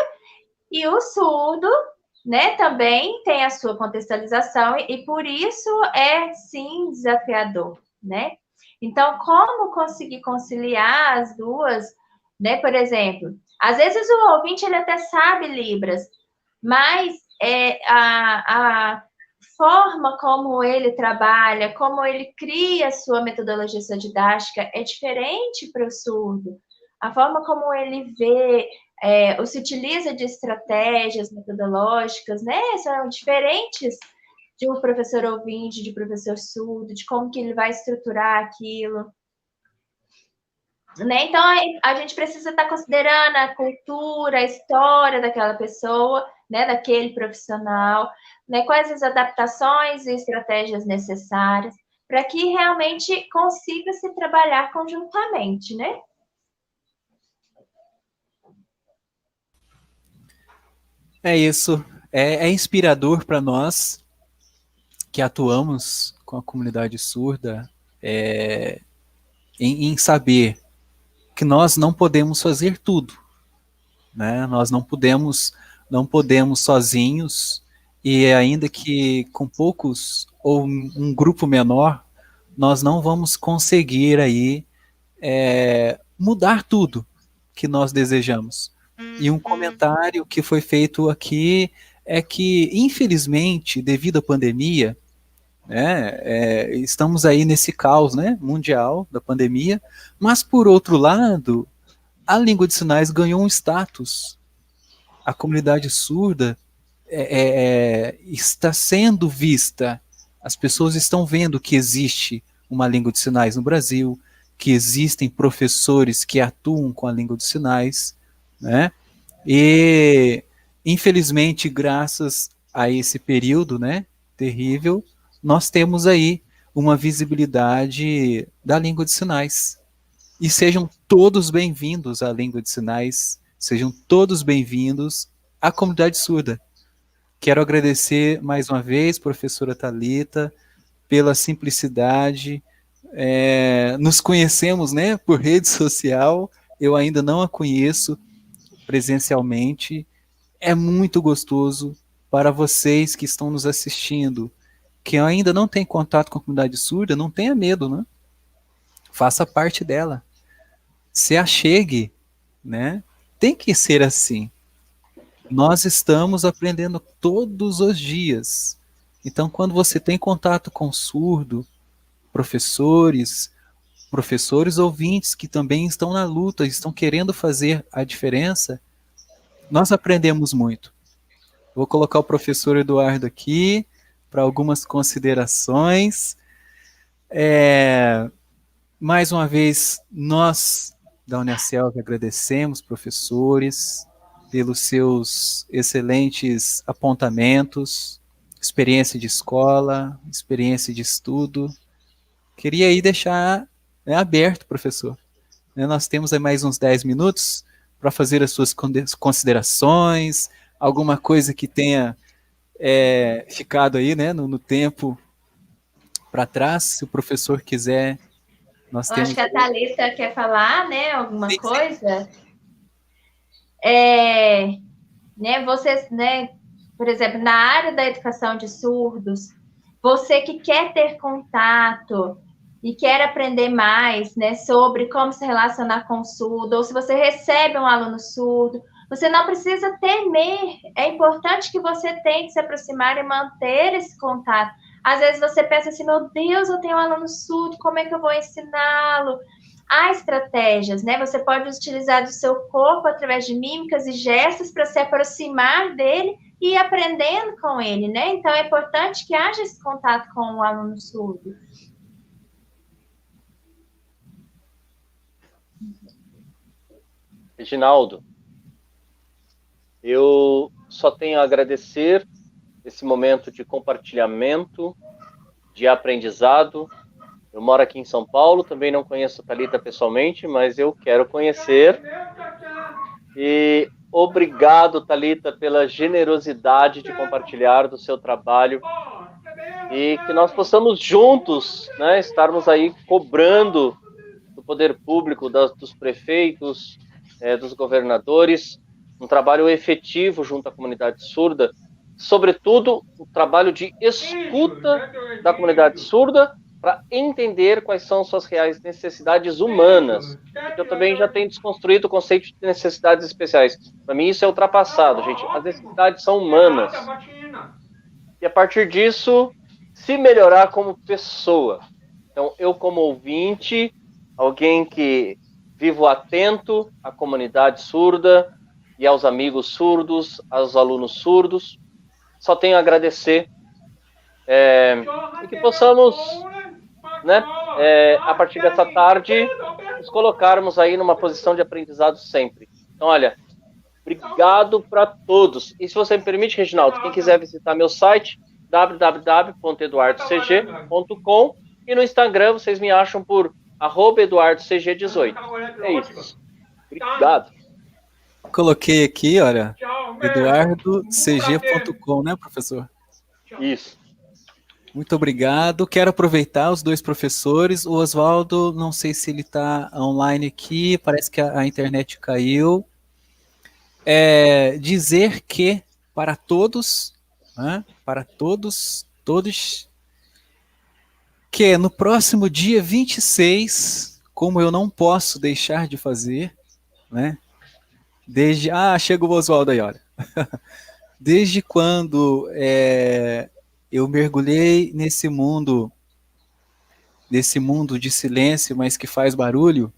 e o surdo, né, também tem a sua contextualização e por isso é sim desafiador, né? Então, como conseguir conciliar as duas, né? Por exemplo, às vezes o ouvinte ele até sabe Libras, mas a forma como ele trabalha, como ele cria a sua metodologia, sua didática, é diferente para o surdo. A forma como ele vê, ou se utiliza de estratégias metodológicas, né, são diferentes de um professor ouvinte, de professor surdo, de como que ele vai estruturar aquilo. Né? Então, a gente precisa estar considerando a cultura, a história daquela pessoa, né, daquele profissional, né, quais as adaptações e estratégias necessárias para que realmente consiga se trabalhar conjuntamente, né? É isso. É inspirador para nós que atuamos com a comunidade surda em saber que nós não podemos fazer tudo, né? Nós não podemos sozinhos, e ainda que com poucos ou um grupo menor, nós não vamos conseguir aí mudar tudo que nós desejamos. E um comentário que foi feito aqui é que, infelizmente, devido à pandemia, né, estamos aí nesse caos, né, mundial da pandemia, mas por outro lado, a língua de sinais ganhou um status. A comunidade surda está sendo vista As pessoas estão vendo que existe uma língua de sinais no Brasil, que existem professores que atuam com a língua de sinais, né? E, infelizmente, graças a esse período, né, terrível, nós temos aí uma visibilidade da língua de sinais. E sejam todos bem-vindos à língua de sinais, sejam todos bem-vindos à comunidade surda. Quero agradecer mais uma vez, professora Thalita, pela simplicidade. Nos conhecemos, né, por rede social, eu ainda não a conheço presencialmente. É muito gostoso para vocês que estão nos assistindo, que ainda não tem contato com a comunidade surda, não tenha medo, né? Faça parte dela. Se achegue, né? Tem que ser assim. Nós estamos aprendendo todos os dias. Então, quando você tem contato com surdo, professores ouvintes que também estão na luta, estão querendo fazer a diferença, nós aprendemos muito. Vou colocar o professor Eduardo aqui para algumas considerações. Mais uma vez, nós da Uniaselv agradecemos, professores, pelos seus excelentes apontamentos, experiência de escola, experiência de estudo. Queria aí deixar aberto, professor. Nós temos aí mais uns 10 minutos para fazer as suas considerações, alguma coisa que tenha ficado aí, né, no tempo para trás, se o professor quiser. Nós temos... Acho que a Thalita quer falar, né, alguma coisa. Né, vocês, né, por exemplo, na área da educação de surdos, você que quer ter contato e quer aprender mais, né, sobre como se relacionar com o surdo, ou se você recebe um aluno surdo, você não precisa temer. É importante que você tente se aproximar e manter esse contato. Às vezes você pensa assim, meu Deus, eu tenho um aluno surdo, como é que eu vou ensiná-lo? Há estratégias, né? Você pode utilizar do seu corpo através de mímicas e gestos para se aproximar dele e ir aprendendo com ele, né? Então, é importante que haja esse contato com o aluno surdo. Reginaldo, eu só tenho a agradecer esse momento de compartilhamento, de aprendizado. Eu moro aqui em São Paulo, também não conheço a Thalita pessoalmente, mas eu quero conhecer. E obrigado, Thalita, pela generosidade de compartilhar do seu trabalho e que nós possamos juntos, né, estarmos aí cobrando do poder público, dos prefeitos, dos governadores, um trabalho efetivo junto à comunidade surda, sobretudo o trabalho de escuta da comunidade surda para entender quais são suas reais necessidades humanas. Porque eu também já tenho desconstruído o conceito de necessidades especiais. Para mim isso é ultrapassado, gente. As necessidades são humanas. E a partir disso, se melhorar como pessoa. Então, eu como ouvinte, alguém que vivo atento à comunidade surda e aos amigos surdos, aos alunos surdos, só tenho a agradecer e que possamos, né, a partir dessa tarde, nos colocarmos aí numa posição de aprendizado sempre. Então, olha, obrigado para todos. E se você me permite, Reginaldo, quem quiser visitar meu site, www.eduardocg.com, e no Instagram vocês me acham por @EduardoCG18. É isso. Obrigado. Coloquei aqui, olha, eduardocg.com, né, professor? Isso. Muito obrigado. Quero aproveitar os dois professores. O Oswaldo, não sei se ele está online aqui, parece que a internet caiu. Dizer que para todos, né, para todos, que no próximo dia 26, como eu não posso deixar de fazer, né, chega o Oswaldo aí, olha. Desde quando eu mergulhei nesse mundo de silêncio, mas que faz barulho,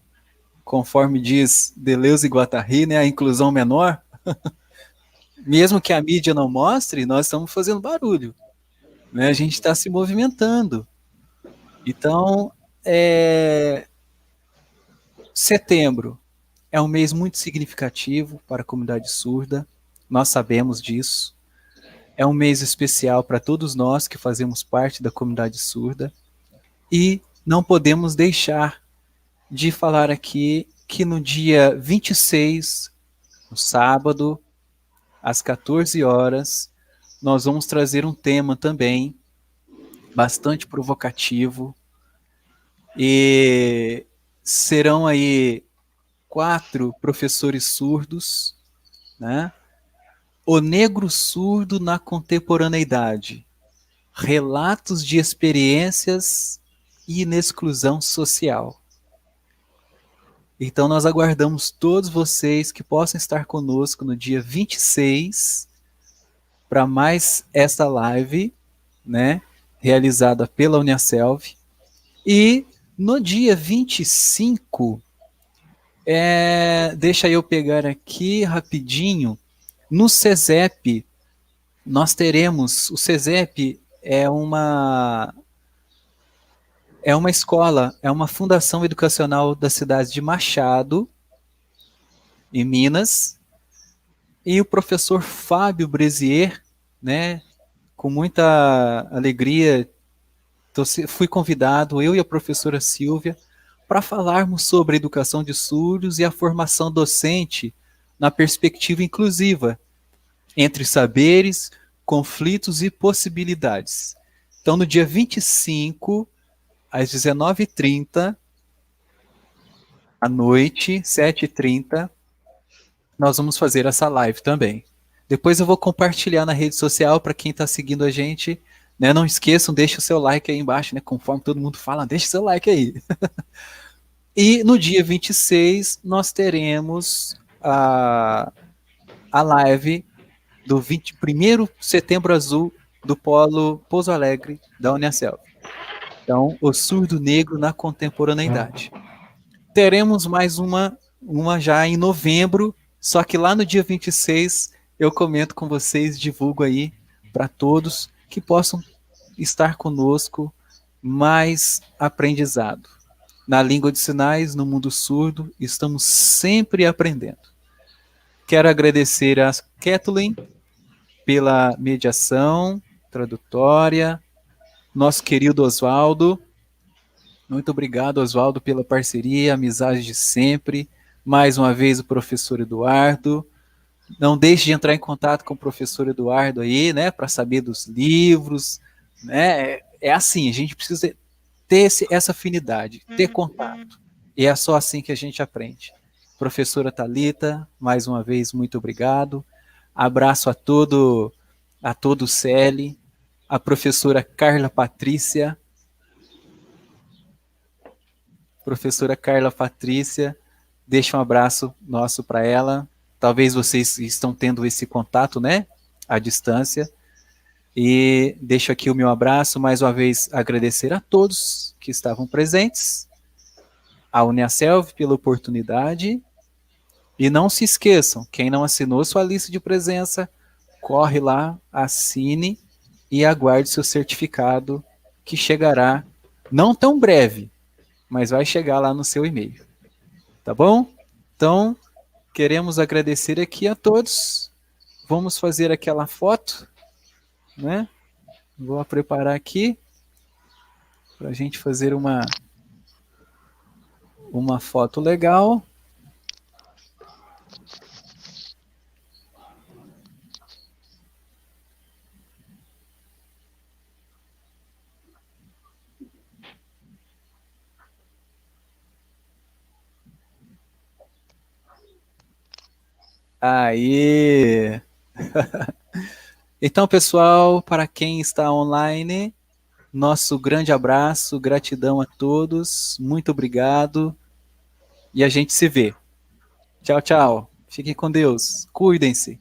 conforme diz Deleuze e Guattari, né, a inclusão menor, mesmo que a mídia não mostre, nós estamos fazendo barulho. né? A gente está se movimentando. Então, setembro é um mês muito significativo para a comunidade surda, nós sabemos disso. É um mês especial para todos nós que fazemos parte da comunidade surda e não podemos deixar de falar aqui que no dia 26, no sábado, às 14 horas, nós vamos trazer um tema também bastante provocativo e serão aí 4 professores surdos, né? O negro surdo na contemporaneidade, relatos de experiências e inexclusão social. Então nós aguardamos todos vocês que possam estar conosco no dia 26 para mais essa live, né, realizada pela Uniaselv. E no dia 25, deixa eu pegar aqui rapidinho, no CESEP, nós teremos, o CESEP é uma escola, é uma fundação educacional da cidade de Machado, em Minas, e o professor Fábio Brezier, né, com muita alegria, fui convidado, eu e a professora Silvia, para falarmos sobre a educação de surdos e a formação docente na perspectiva inclusiva, entre saberes, conflitos e possibilidades. Então, no dia 25, às 19h30, à noite, 7h30, nós vamos fazer essa live também. Depois eu vou compartilhar na rede social para quem está seguindo a gente. Né? Não esqueçam, deixe o seu like aí embaixo, né? Conforme todo mundo fala, deixe o seu like aí. E no dia 26, nós teremos a live do 21º Setembro Azul do Polo Pouso Alegre da Uniaselv. Então, o surdo negro na contemporaneidade. Teremos mais uma já em novembro, só que lá no dia 26 eu comento com vocês, divulgo aí para todos que possam estar conosco mais aprendizado. Na língua de sinais, no mundo surdo, estamos sempre aprendendo. Quero agradecer a Kathleen pela mediação tradutória, nosso querido Oswaldo. Muito obrigado, Oswaldo, pela parceria, amizade de sempre. Mais uma vez, o professor Eduardo. Não deixe de entrar em contato com o professor Eduardo aí, né, para saber dos livros. Né? É assim, a gente precisa ter essa afinidade, ter contato. E é só assim que a gente aprende. Professora Thalita, mais uma vez, muito obrigado. Abraço a todo o Celi, a professora Carla Patrícia. Professora Carla Patrícia, deixa um abraço nosso para ela. Talvez vocês estão tendo esse contato, né, à distância. E deixo aqui o meu abraço, mais uma vez agradecer a todos que estavam presentes, a Uniaselv pela oportunidade. E não se esqueçam, quem não assinou sua lista de presença, corre lá, assine e aguarde seu certificado, que chegará não tão breve, mas vai chegar lá no seu e-mail. Tá bom? Então, queremos agradecer aqui a todos. Vamos fazer aquela foto, né? Vou preparar aqui para a gente fazer uma foto legal. Aí. Então, pessoal, para quem está online, nosso grande abraço, gratidão a todos, muito obrigado e a gente se vê. Tchau, tchau. Fiquem com Deus. Cuidem-se.